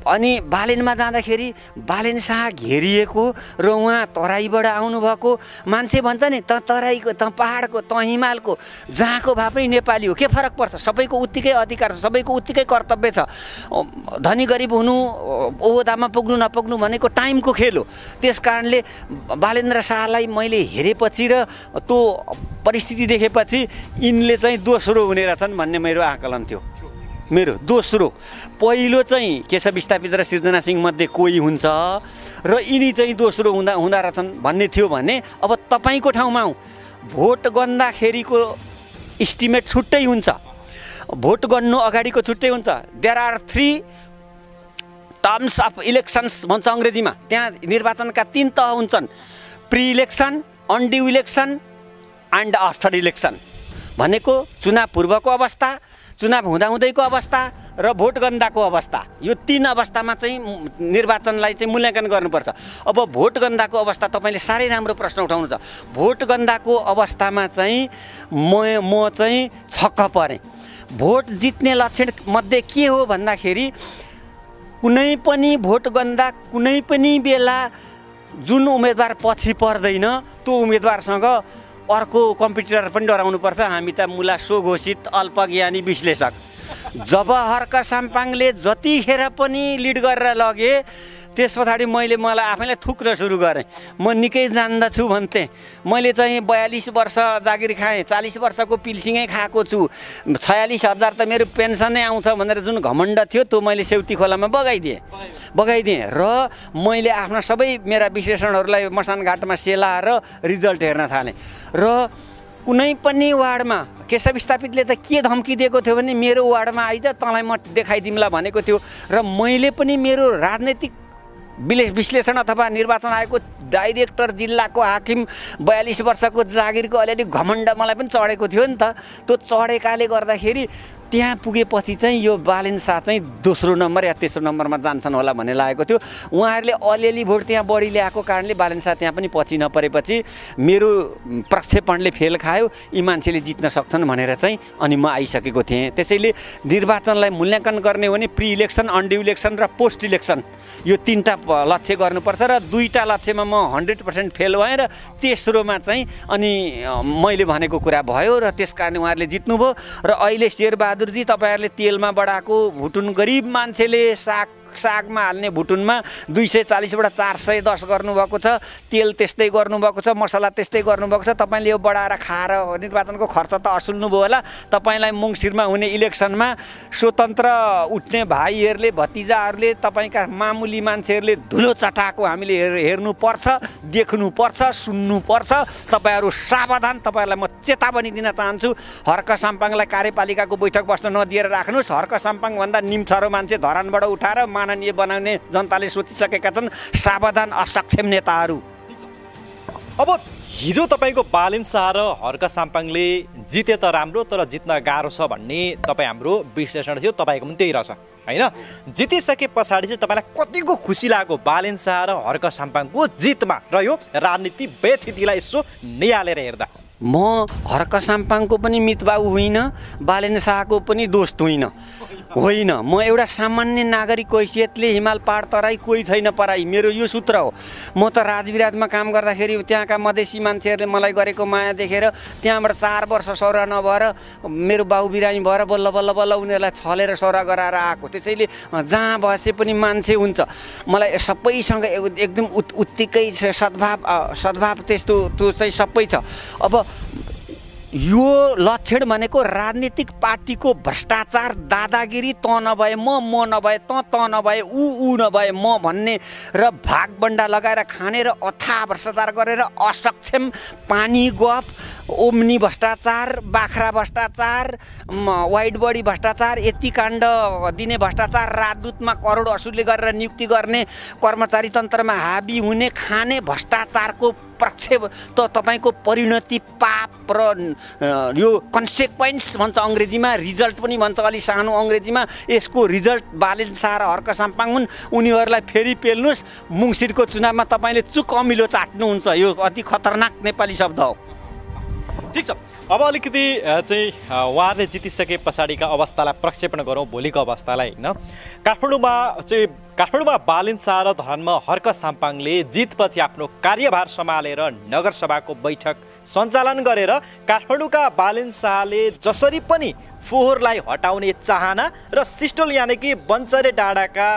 अनि बालेनमा जाँदाखेरि बालेन शाह घेरिएको र उहाँ तराईबाट आउनुभएको मान्छे भन्छ नि, त तराईको, त पहाडको, त हिमालको, जहाँको भए पनि नेपाली हो। के फरक पर्छ? सबैको उत्तिकै अधिकार छ, सबैको उत्तिकै कर्तव्य छ। धनी गरिब हुनु, ओहदामा पुग्नु नपुग्नु भनेको टाइमको खेल हो। त्यस कारणले बालेन्द्र शाहलाई मैले हेरेपछि र त्यो परिस्थिति देखेपछि यिनले चाहिँ दोस्रो हुने रहेछन् भन्ने मेरो आकलन थियो। मेरो दोस्रो, पहिलो चाहिँ केशव स्थापित र सिर्जना सिंह मध्ये कोही हुन्छ र यिनी चाहिँ दोस्रो हुँदा रहेछन् भन्ने थियो भने अब तपाईँको ठाउँमा आउँ। भोट गन्दाखेरिको इस्टिमेट छुट्टै हुन्छ, भोट गर्नु अगाडिको छुट्टै हुन्छ। There are 3 terms of elections भन्छ अङ्ग्रेजीमा। त्यहाँ निर्वाचनका 3 तह हुन्छन्, pre election, undue election and after election. भनेको चुनाव पूर्वको अवस्था, चुनाव हुँदाहुँदैको अवस्था र भोट गन्दाको अवस्था। यो 3 अवस्थामा चाहिँ निर्वाचनलाई चाहिँ मूल्याङ्कन गर्नुपर्छ। अब भोट गन्दाको अवस्था तपाईँले साह्रै राम्रो प्रश्न उठाउनु छ। भोट गन्दाको अवस्थामा चाहिँ म चाहिँ छक्क परेँ। भोट जित्ने लक्षण मध्ये के हो भन्दाखेरि कुनै पनि भोट गन्दा कुनै पनि बेला जुन उम्मेदवार पछि पर्दैन त्यो उम्मेदवारसँग अर्को कम्पिटिटर पनि डराउनुपर्छ। हामी त मुला स्वघोषित अल्पज्ञानी विश्लेषक। जब हर्क साम्पाङले जतिखेर पनि लिड गरेर लगे त्यस पछाडि मलाई आफैलाई थुक्न सुरु गरेँ। म निकै जान्दछु भन्थेँ। मैले चाहिँ 42 वर्ष जागिर खाएँ, 40 वर्षको पिल्सिङै खाएको छु, 46,000 त मेरो पेन्सनै आउँछ भनेर जुन घमण्ड थियो त्यो मैले सेउती खोलामा बगाइदिएँ र मैले आफ्ना सबै मेरा विश्लेषणहरूलाई मसानघाटमा सेलाएर रिजल्ट हेर्न थालेँ। र कुनै पनि वार्डमा केशव स्थापितले त के धम्की दिएको थियो भने मेरो वार्डमा आइज तँलाई म देखाइदिउँला भनेको थियो। र मैले पनि मेरो राजनैतिक विश्लेषण अथवा निर्वाचन आयोगको डाइरेक्टर, जिल्लाको हाकिम, 42 वर्षको जागिरको अलिअलि घमण्ड मलाई पनि चढेको थियो नि त। त्यो चढेकाले गर्दाखेरि त्यहाँ पुगेपछि चाहिँ यो बालेन शाह चाहिँ दोस्रो नम्बर या तेस्रो नम्बरमा जान्छन् होला भन्ने लागेको थियो। उहाँहरूले अलिअलि भोट त्यहाँ बढी ल्याएको कारणले बालेन शाह त्यहाँ पनि पछि नपरेपछि मेरो प्रक्षेपणले फेल खायो। यी मान्छेले जित्न सक्छन् भनेर चाहिँ अनि म आइसकेको थिएँ। त्यसैले निर्वाचनलाई मूल्याङ्कन गर्ने हो भने प्री इलेक्सन, अनड्यू इलेक्सन र पोस्ट इलेक्सन यो 3टा लक्ष्य गर्नुपर्छ। र 2टा लक्ष्यमा म 100% फेल भएँ र तेस्रोमा चाहिँ अनि मैले भनेको कुरा भयो र त्यस कारण उहाँहरूले जित्नुभयो। र अहिले शेरबहादुर जी तपाईहरुले तेलमा बढाएको भुटुन गरिब मान्छेले सागमा हाल्ने भुटुनमा 240 बाट 410 गर्नुभएको छ। तेल त्यस्तै गर्नुभएको छ, मसला त्यस्तै गर्नुभएको छ। तपाईले यो बढाएर खाएर निर्वाचनको खर्च त असुल्नु भयो होला। तपाईलाई मङ्सिरमा हुने इलेक्सनमा स्वतन्त्र उठ्ने भाइहरूले, भतिजाहरूले, तपाईका मामुली मान्छेहरूले धुलो चटाएको हामीले हेर्नुपर्छ, देख्नुपर्छ, सुन्नुपर्छ। तपाईहरु सावधान। तपाईहरुलाई म चेतावनी दिन चाहन्छु। हर्क साम्पाङलाई कार्यपालिकाको बैठक बस्न नदिएर राख्नुस्। हर्क साम्पाङ भन्दा निम्छरो मान्छे धरानबाट उठाएर माननीय बनाउने जनताले सोचिसकेका छन्। सावधान असक्षम नेताहरू। अब हिजो तपाईँको बालेन शाह र हर्क साम्पाङले जिते त राम्रो तर जित्न गाह्रो छ भन्ने तपाईँ हाम्रो विश्लेषण थियो, तपाईँको पनि त्यही रहेछ होइन? जितिसके पछाडि चाहिँ तपाईँलाई कतिको खुसी लाग्यो बालेन शाह र हर्क साम्पाङको जितमा र यो राजनीति व्यथितिलाई यसो निहालेर हेर्दा? म हर्क साम्पाङको पनि मितबाउ होइन, बालेन शाहको पनि दोस्त होइन। म एउटा सामान्य नागरिकको हैसियतले हिमाल पहाड तराई कोही छैन पराई, मेरो यो सूत्र हो। म त राजविराजमा काम गर्दाखेरि त्यहाँका मधेसी मान्छेहरूले मलाई गरेको माया देखेर त्यहाँबाट 4 वर्ष सौरा नभएर मेरो बाउ बिरामी भएर बल्ल बल्ल बल्ल उनीहरूलाई छलेर सौरा गराएर आएको। त्यसैले जहाँ बसे पनि मान्छे हुन्छ। मलाई सबैसँग एकदम उत्तिकै सद्भाव त्यस्तो त्यो चाहिँ सबै छ। अब यो लक्षण भनेको राजनीतिक पार्टीको भ्रष्टाचार, दादागिरी, त नभए म नभए त नभए ऊ नभए म भन्ने र भागबन्डा लगाएर खाने र अथाह भ्रष्टाचार गरेर असक्षम पानी गफ, ओम्नी भ्रष्टाचार, बाख्रा भ्रष्टाचार, वाइट बडी भ्रष्टाचार, यति काण्ड दिने भ्रष्टाचार, राजदूतमा करोड असुलले गरेर नियुक्ति गर्ने, कर्मचारी तन्त्रमा हाबी हुने, खाने भ्रष्टाचारको प्रक्षेप त तपाईँको परिणति, पाप र यो कन्सेक्वेन्स भन्छ अङ्ग्रेजीमा, रिजल्ट पनि भन्छ अलि सानो अङ्ग्रेजीमा। यसको रिजल्ट बालेन शाह र हर्क साम्पाङ हुन्। उनीहरूलाई फेरि पेल्नुहोस्, मुङसिरको चुनावमा तपाईँले चुक अमिलो चाट्नुहुन्छ। यो अति खतरनाक नेपाली शब्द हो। ठिक छ, अब अलिकति चाहिँ उहाँले जितिसके पछाडिका अवस्थालाई प्रक्षेपण गरौँ, भोलिको अवस्थालाई होइन? काठमाडौँमा बालेन शाह र धरानमा हर्क साम्पाङले जितपछि आफ्नो कार्यभार सम्हालेर नगरसभाको बैठक सञ्चालन गरेर काठमाडौँका बालेन शाहले जसरी पनि फोहोरलाई हटाउने चाहना र सिस्टोल यानि कि बन्चरे डाँडाका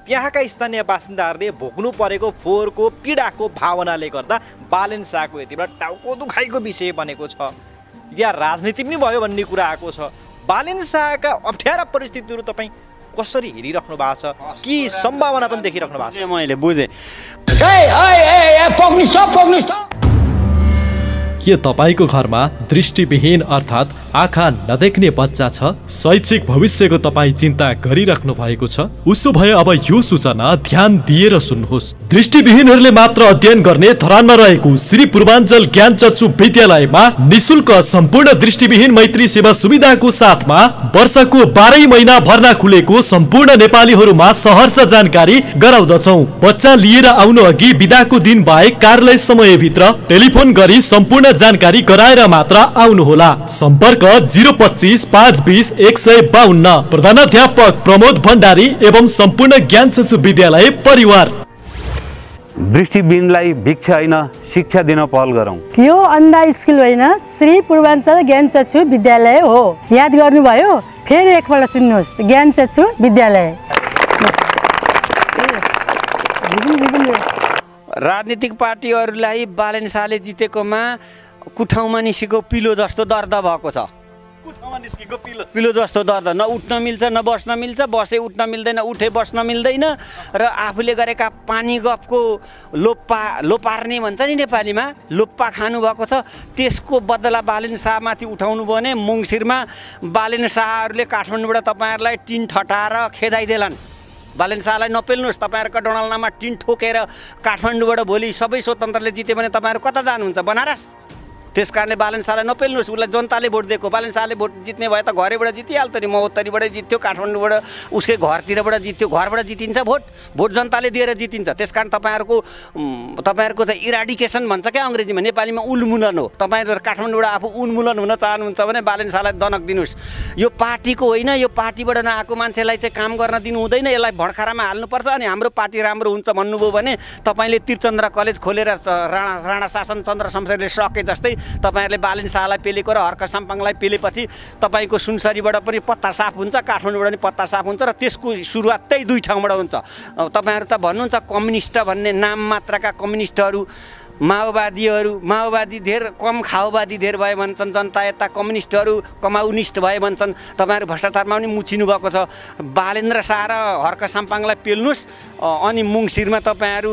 त्यहाँका स्थानीय बासिन्दाहरूले भोग्नु परेको फोहोरको पीडाको भावनाले गर्दा बालेन शाहको यति बेला टाउको दुखाइको विषय बनेको छ, या राजनीति पनि भयो भन्ने कुरा आएको छ। बालेन शाहका अप्ठ्यारा परिस्थितिहरू तपाईँ कसरी हेरिराख्नु भएको छ कि सम्भावना पनि देखिराख्नु भएको छ? मैले बुझेँ। के तपाईँको घरमा दृष्टिविहीन अर्थात् आँखा नदेख्ने बच्चा छ? शैक्षिक भविष्यको तपाईँ चिन्ता गरिराख्नु भएको छ? उसो भए अब यो सूचना ध्यान दिएर सुन्नुहोस्। दृष्टिविहीनहरूले मात्र अध्ययन गर्ने धरानमा रहेको श्री पूर्वाञ्चल ज्ञान चक्षु विद्यालयमा निशुल्क सम्पूर्ण दृष्टिविहीन मैत्री सेवा सुविधाको साथमा वर्षको 12 महिना भर्ना खुलेको सम्पूर्ण नेपालीहरूमा सहर्ष जानकारी गराउँदछौँ। बच्चा लिएर आउनु अघि बिदाको दिन बाहेक कार्यालय समयभित्र टेलिफोन गरी सम्पूर्ण जानकारी गराएर मात्र आउनुहोला। सम्पर्क 025 520 152। प्रधानाध्यापक प्रमोद भण्डारी एवं सम्पूर्ण ज्ञान चक्षु विद्यालय परिवार। दृष्टिविहीनलाई भिक्षा होइन शिक्षा दिन पहल गरौँ। यो अन्धा स्कुल होइन, श्री पूर्वाञ्चल ज्ञान चक्षु विद्यालय हो। याद गर्नुभयो? फेरि एकपल्ट सुन्नुहोस्, ज्ञान चक्षु विद्यालय। राजनीतिक पार्टीहरूलाई बालेन शाहले जितेकोमा कुठाउँमा निस्केको पिलो जस्तो दर्द भएको छ। पिलो जस्तो दर्द, न उठ्न मिल्छ न बस्न मिल्छ, बसे उठ्न मिल्दैन, उठे बस्न मिल्दैन। र आफूले गरेका पानी गफको लोपार्ने भन्छ नि नेपालीमा, लोप्पा खानुभएको छ। त्यसको बदला बालेन शाहमाथि उठाउनु भयो भने मुङसिरमा बालेन शाहहरूले काठमाडौँबाट तपाईँहरूलाई टिन ठटाएर खेदाइदेलान्। बालेन शाहलाई नपेल्नुहोस्। तपाईँहरूका डोनाल्नामा टिन ठोकेर काठमाडौँबाट भोलि सबै स्वतन्त्रले जित्यो भने तपाईँहरू कता जानुहुन्छ? बनारस। त्यस कारणले बालेन शाहलाई नपेल्नुहोस्। उसलाई जनताले भोट दिएको। बालेन शाहले भोट जित्ने भए त घरैबाट जितिहाल्थ्यो नि। महोत्तरीबाट जित्थ्यो, काठमाडौँबाट उसकै घरतिरबाट जित्थ्यो। घरबाट जितिन्छ भोट जनताले दिएर जितिन्छ। त्यस कारण तपाईँहरूको चाहिँ इराडिकेसन भन्छ क्या अङ्ग्रेजीमा, नेपालीमा उन्मूलन हो। तपाईँहरू काठमाडौँबाट आफू उन्मूलन हुन चाहनुहुन्छ भने बालेन शाहलाई दनक दिनुहोस्। यो पार्टीको होइन, यो पार्टीबाट नआएको मान्छेलाई चाहिँ काम गर्न दिनु हुँदैन। यसलाई भड्खारामा हाल्नुपर्छ। अनि हाम्रो पार्टी राम्रो हुन्छ भन्नुभयो भने तपाईँले त्रिचन्द्र कलेज खोलेर राणा शासन चन्द्र शमशेरले सके जस्तै तपाईँहरूले बालेन शाहलाई पेलेको र हर्क साम्पाङलाई पेलेपछि तपाईँको सुनसरीबाट पनि पत्ता साफ हुन्छ, काठमाडौँबाट पनि पत्ता साफ हुन्छ र त्यसको सुरुवात त्यही 2 ठाउँबाट हुन्छ। तपाईँहरू त भन्नुहुन्छ कम्युनिस्ट भन्ने नाम मात्रका कम्युनिस्टहरू, माओवादी धेर कम, खाओवादी धेर भए भन्छन् जनता, यता कम्युनिस्टहरू कमाउनिस्ट भए भन्छन्। तपाईँहरू भ्रष्टाचारमा पनि मुछिनु भएको छ। बालेन्द्र शाह र हर्क साम्पाङलाई पेल्नुहोस्, अनि मुङसिरमा तपाईँहरू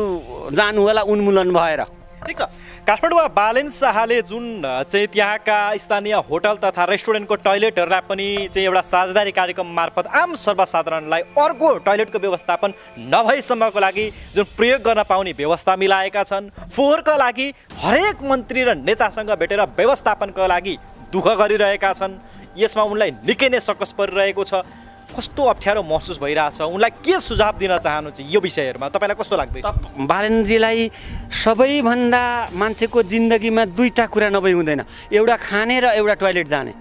जानु होला उन्मूलन भएर। ठिक छ। काठमाडौँमा बालेन शाहले जुन चाहिँ त्यहाँका स्थानीय होटल तथा रेस्टुरेन्टको टोयलेटहरूलाई पनि चाहिँ एउटा साझेदारी कार्यक्रम मार्फत आम सर्वसाधारणलाई अर्को टोयलेटको व्यवस्थापन नभएसम्मको लागि जुन प्रयोग गर्न पाउने व्यवस्था मिलाएका छन्, फोहोरका लागि हरेक मन्त्री र नेतासँग भेटेर व्यवस्थापनका लागि दुःख गरिरहेका छन्, यसमा उनलाई निकै नै सकस परिरहेको छ। कस्तो अप्ठ्यारो महसुस भइरहेछ, उनलाई के सुझाव दिन चाहनुहुन्छ यो विषयहरूमा, तपाईँलाई कस्तो लाग्दैछ? बालेनजीलाई सबैभन्दा मान्छेको जिन्दगीमा दुईवटा कुरा नभई हुँदैन, एउटा खाने र एउटा टोयलेट जाने।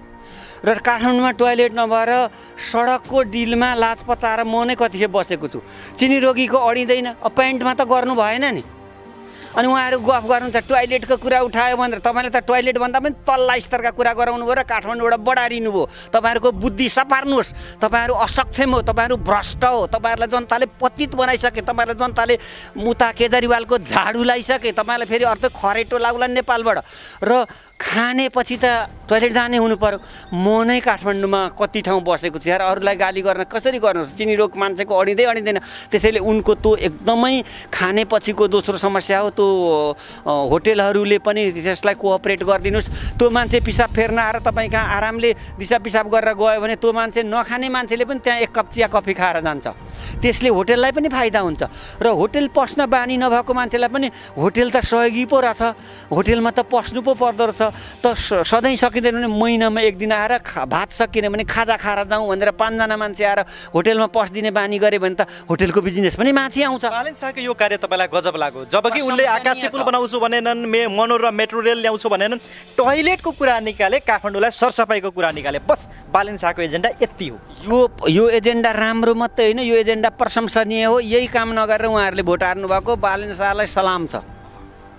र काठमाडौँमा टोयलेट नभएर सडकको डिलमा लाज पचाएर म नै कतिखेप बसेको छु। चिनी रोगीको अडिँदैन, प्यान्टमा त गर्नु भएन नि। अनि उहाँहरू गफ गर्नु त टोयलेटको कुरा उठायो भनेर तपाईँले त टोयलेट भन्दा पनि तल्ला स्तरका कुरा गराउनु भयो र काठमाडौँबाट बढारिनु भयो। तपाईँहरूको बुद्धि सपार्नुहोस्, तपाईँहरू असक्षम हो, तपाईँहरू भ्रष्ट हो, तपाईँहरूलाई जनताले पतित बनाइसके, तपाईँहरूलाई जनताले मुता केजरीवालको झाडु लगाइसके, तपाईँलाई फेरि अर्थ खरेटो लाग्ला नेपालबाट। र खानेपछि त टोयलेट जाने हुनु पर्यो। म नै काठमाडौँमा कति ठाउँ बसेको छु यार, अरूलाई गाली गर्न कसरी गर्नुहोस्, चिनी रोग मान्छेको अडिँदैन। त्यसैले उनको त्यो एकदमै खानेपछिको दोस्रो समस्या हो। त्यो होटेलहरूले पनि त्यसलाई कोअपरेट गरिदिनुहोस्। त्यो मान्छे पिसाब फेर्न आएर तपाईँ कहाँ आरामले दिसा पिसाब गरेर गयो भने त्यो मान्छे नखाने मान्छेले पनि त्यहाँ एक कप चिया कफी खाएर जान्छ। त्यसले होटेललाई पनि फाइदा हुन्छ र होटेल पस्न बानी नभएको मान्छेलाई पनि होटेल त सहयोगी पो रहेछ, होटेलमा त पस्नु पो पर्दो रहेछ। त सधैँ सकिँदैन भने महिनामा एक दिन आएर भात सकिने भने खाजा खाएर जाउँ भनेर 5 जना मान्छे आएर होटेलमा पस्दिने बानी गरे भने त होटेलको बिजनेस पनि माथि आउँछ। बालेन शाहको यो कार्य तपाईँलाई गजब लाग्यो, जबकि उनले आकाशे पुल बनाउँछु भनेनन्, मनोर र मेट्रो रेल ल्याउँछु भनेनन्, टोयलेटको कुरा निकाले, काठमाडौँलाई सरसफाइको कुरा निकाले। बस बालेन शाहको एजेन्डा यति हो। यो एजेन्डा राम्रो मात्रै होइन, यो एजेन्डा प्रशंसनीय हो। यही काम नगरेर उहाँहरूले भोट हार्नु भएको। बालेन शाहलाई सलाम छ।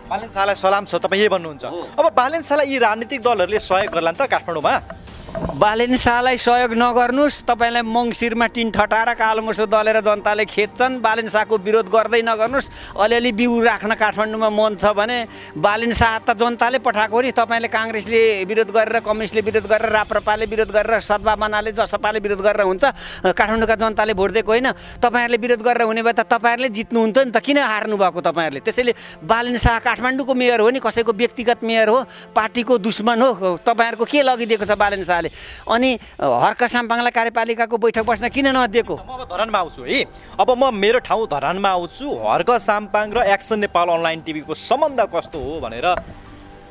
बालेन शाहलाई सलाम छ, तपाईँ यही भन्नुहुन्छ। अब बालेन शाहलाई यी राजनीतिक दलहरूले सहयोग गर्ला नि त काठमाडौँमा? बालेन शाहलाई सहयोग नगर्नुहोस्, तपाईँलाई मङ्सिरमा टिन ठटाएर कालोमोसो दलेर जनताले खेद्छन्। बालेन शाहको विरोध गर्दै नगर्नुहोस्। अलिअलि बिउ राख्न काठमाडौँमा मन छ भने बालेन शाह त जनताले पठाएको नि। तपाईँले काङ्ग्रेसले विरोध गरेर, कम्युनिस्टले विरोध गरेर, राप्रपाले विरोध गरेर, सद्भावनाले जसपाले विरोध गरेर हुन्छ। काठमाडौँका जनताले भोट दिएको होइन। तपाईँहरूले विरोध गरेर हुने भए त तपाईँहरूले जित्नुहुन्थ्यो नि त, किन हार्नु भएको तपाईँहरूले? त्यसैले बालेन शाह काठमाडौँको मेयर हो नि, कसैको व्यक्तिगत मेयर हो, पार्टीको दुश्मन हो। तपाईँहरूको के लगिदिएको छ बालेन शाहले? अनि हर्क साम्पाङलाई कार्यपालिकाको बैठक बस्न किन नदिएको? म अब धरानमा आउँछु है। अब म मेरो ठाउँ धरानमा आउँछु। हर्क साम्पाङ र एक्सन नेपाल अनलाइन टिभीको सम्बन्ध कस्तो हो भनेर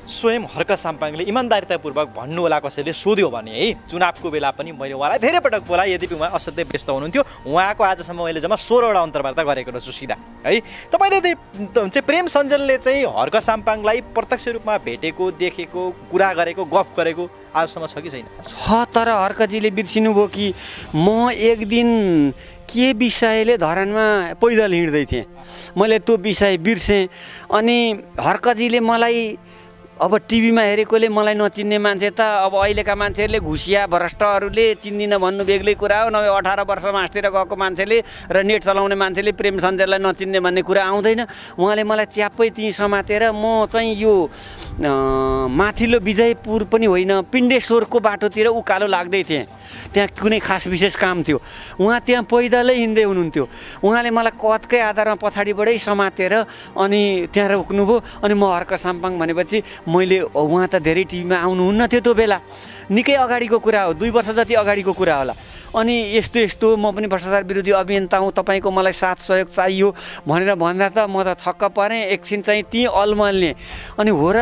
स्वयं हर्क साम्पाङले इमान्दारितापूर्वक भन्नु होला कसैले सोध्यो भने है। चुनावको बेला पनि मैले उहाँलाई धेरै पटक बोलाएँ, यद्यपि उहाँ असाध्यै व्यस्त हुनुहुन्थ्यो। उहाँको आजसम्म मैले जम्मा 16वटा अन्तर्वार्ता गरेको रहेछु सिधा है। तपाईँले चाहिँ प्रेम सञ्जलले चाहिँ हर्क साम्पाङलाई प्रत्यक्ष रूपमा भेटेको, देखेको, कुरा गरेको, गफ गरेको आजसम्म छ कि छैन? छ, तर हर्कजीले बिर्सिनु भयो कि म एक दिन के विषयले धरानमा पैदल हिँड्दै थिएँ, मैले त्यो विषय बिर्सेँ। अनि हर्कजीले मलाई अब टिभीमा हेरेकोले मलाई नचिन्ने मान्छे त अब अहिलेका मान्छेहरूले घुसिया भ्रष्टहरूले चिन्दिन भन्नु बेग्लै कुरा हो। नभए 18 वर्ष मासतिर गएको मान्छेले र नेट चलाउने मान्छेले प्रेम सञ्जललाई नचिन्ने भन्ने कुरा आउँदैन। उहाँले मलाई च्याप्पै ती समातेर म चाहिँ यो माथिल्लो विजयपुर पनि होइन, पिण्डेश्वरको बाटोतिर उकालो लाग्दै थिएँ। त्यहाँ कुनै खास विशेष काम थियो। उहाँ त्यहाँ पैदलै हिँड्दै हुनुहुन्थ्यो। उहाँले मलाई कतकै आधारमा पछाडिबाटै समातेर अनि त्यहाँ रोक्नुभयो। अनि म हर्क साम्पाङ भनेपछि मैले उहाँ त धेरै टिभीमा आउनुहुन्न थियो त्यो बेला, निकै अगाडिको कुरा हो, 2 वर्ष जति अगाडिको कुरा होला। अनि यस्तो म पनि भ्रष्टाचार विरोधी अभियन्ता हुँ, तपाईँको मलाई साथ सहयोग चाहियो भनेर भन्दा त म त छक्क परेँ। एकछिन चाहिँ ती अलमल्ने अनि हो र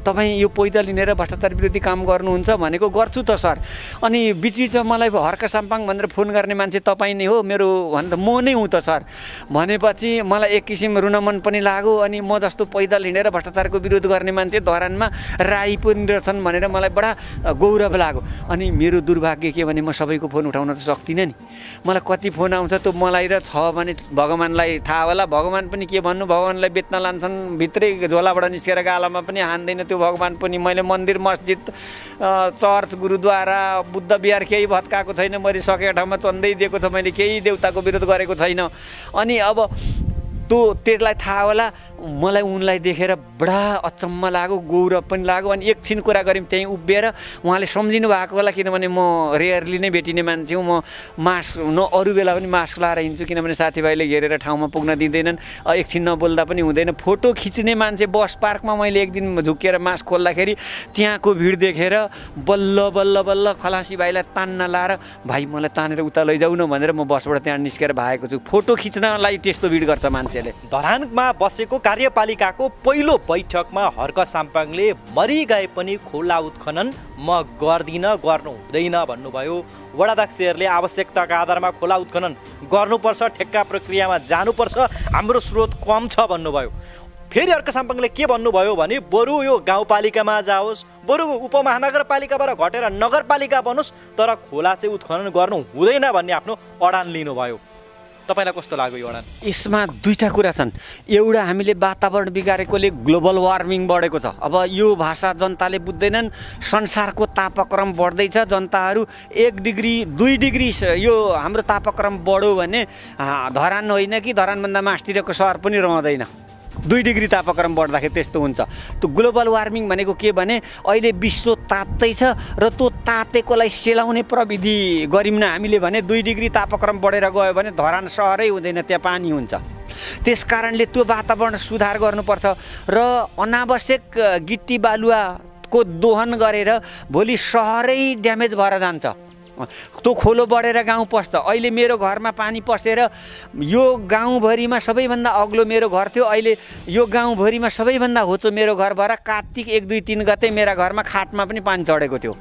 तपाईँ यो पैदल हिँडेर भ्रष्टाचार विरोधी काम गर्नुहुन्छ भनेको गर्छु त सर। अनि बिचबिचमा मलाई हर्क साम्पाङ भनेर फोन गर्ने मान्छे तपाईँ नै हो मेरो भनेर म नै हुँ त सर भनेपछि मलाई एक किसिम रुन मन पनि लाग्यो। अनि म जस्तो पैदल हिँडेर भ्रष्टाचारको विरोध गर्ने मान्छे धरानमा राई पनि रहेछन् भनेर मलाई बडा गौरव लाग्यो। अनि मेरो दुर्भाग्य के भने म सबैको फोन उठाउन त सक्दिनँ नि। मलाई कति फोन आउँछ त्यो मलाई र छ भने भगवान्लाई थाहा होला। भगवान् पनि के भन्नु, भगवान्लाई बेच्न लान्छन्, भित्रै झोलाबाट निस्केर गालामा पनि हान्दैन त्यो भगवान् पनि। मैले मन्दिर, मस्जिद, चर्च, गुरुद्वारा, बुद्ध बिहार केही भत्काएको छैन। मैले सकेको ठाउँमा चन्दै दिएको छ। मैले केही देउताको विरोध गरेको छैन। अनि अब त्यसलाई थाहा होला। मलाई उनलाई देखेर बडा अचम्म लाग्यो, गौरव पनि लाग्यो। अनि एकछिन कुरा गऱ्यौँ त्यहीँ उभिएर। उहाँले सम्झिनु भएको होला, किनभने म रेयरली नै भेटिने मान्छे हुँ। म मास्क अरू बेला पनि मास्क लाएर हिँड्छु, किनभने साथीभाइले घेरेर ठाउँमा पुग्न दिँदैनन्। एकछिन नबोल्दा पनि हुँदैन। फोटो खिच्ने मान्छे बस पार्कमा मैले एक दिन झुकेर मास्क खोल्दाखेरि त्यहाँको भिड देखेर बल्ल बल्ल बल्ल खलासी भाइलाई तान्न लाएर, भाइ मलाई तानेर उता लैजाऊ न भनेर म बसबाट त्यहाँ निस्केर भागेको छु। फोटो खिच्नलाई त्यस्तो भिड गर्छ मान्छेले। धरानमा बसेको कार्यपालिकाको पहिलो बैठकमा हर्क साम्पाङले मरि गए पनि खोला उत्खनन म गर्दिन, गर्नु हुँदैन भन्नुभयो। वडाध्यक्षहरूले आवश्यकताका आधारमा खोला उत्खनन गर्नुपर्छ, ठेक्का प्रक्रियामा जानुपर्छ, हाम्रो स्रोत कम छ भन्नुभयो। फेरि हर्क साम्पाङले के भन्नुभयो भने बरु यो गाउँपालिकामा जाओस्, बरु उपमहानगरपालिकाबाट घटेर नगरपालिका बनोस्, तर खोला चाहिँ उत्खनन गर्नु हुँदैन भन्ने आफ्नो अडान लिनुभयो। तपाईलाई कस्तो लाग्यो यो अडान? यसमा दुईटा कुरा छन्। एउटा, हामीले वातावरण बिगारेकोले ग्लोबल वार्मिङ बढेको छ। अब यो भाषा जनताले बुझ्दैनन्। संसारको तापक्रम बढ्दैछ, जनताहरू 1 डिग्री 2 डिग्री यो हाम्रो तापक्रम बढ्यो भने धरान होइन कि धरानभन्दा मास्तिरको सहर पनि रहँदैन। 2 डिग्री तापक्रम बढ्दाखेरि त्यस्तो हुन्छ। त्यो ग्लोबल वार्मिङ भनेको के भने अहिले विश्व तात्दैछ र त्यो तातेकोलाई सेलाउने प्रविधि गरिम्न हामीले भने 2 डिग्री तापक्रम बढेर गयो भने धरान सहरै हुँदैन, त्यहाँ पानी हुन्छ। त्यस कारणले त्यो वातावरण सुधार गर्नुपर्छ र अनावश्यक गिट्टी बालुवाको दोहन गरेर भोलि सहरै ड्यामेज भएर जान्छ। त्यो खोलो बढेर गाउँ पस्छ। अहिले मेरो घरमा पानी पसेर यो गाउँभरिमा सबैभन्दा अग्लो मेरो घर थियो, अहिले यो गाउँभरिमा सबैभन्दा होचो मेरो घर भएर कार्तिक 1, 2, 3 गते मेरा घरमा खाटमा पनि पानी चढेको थियो।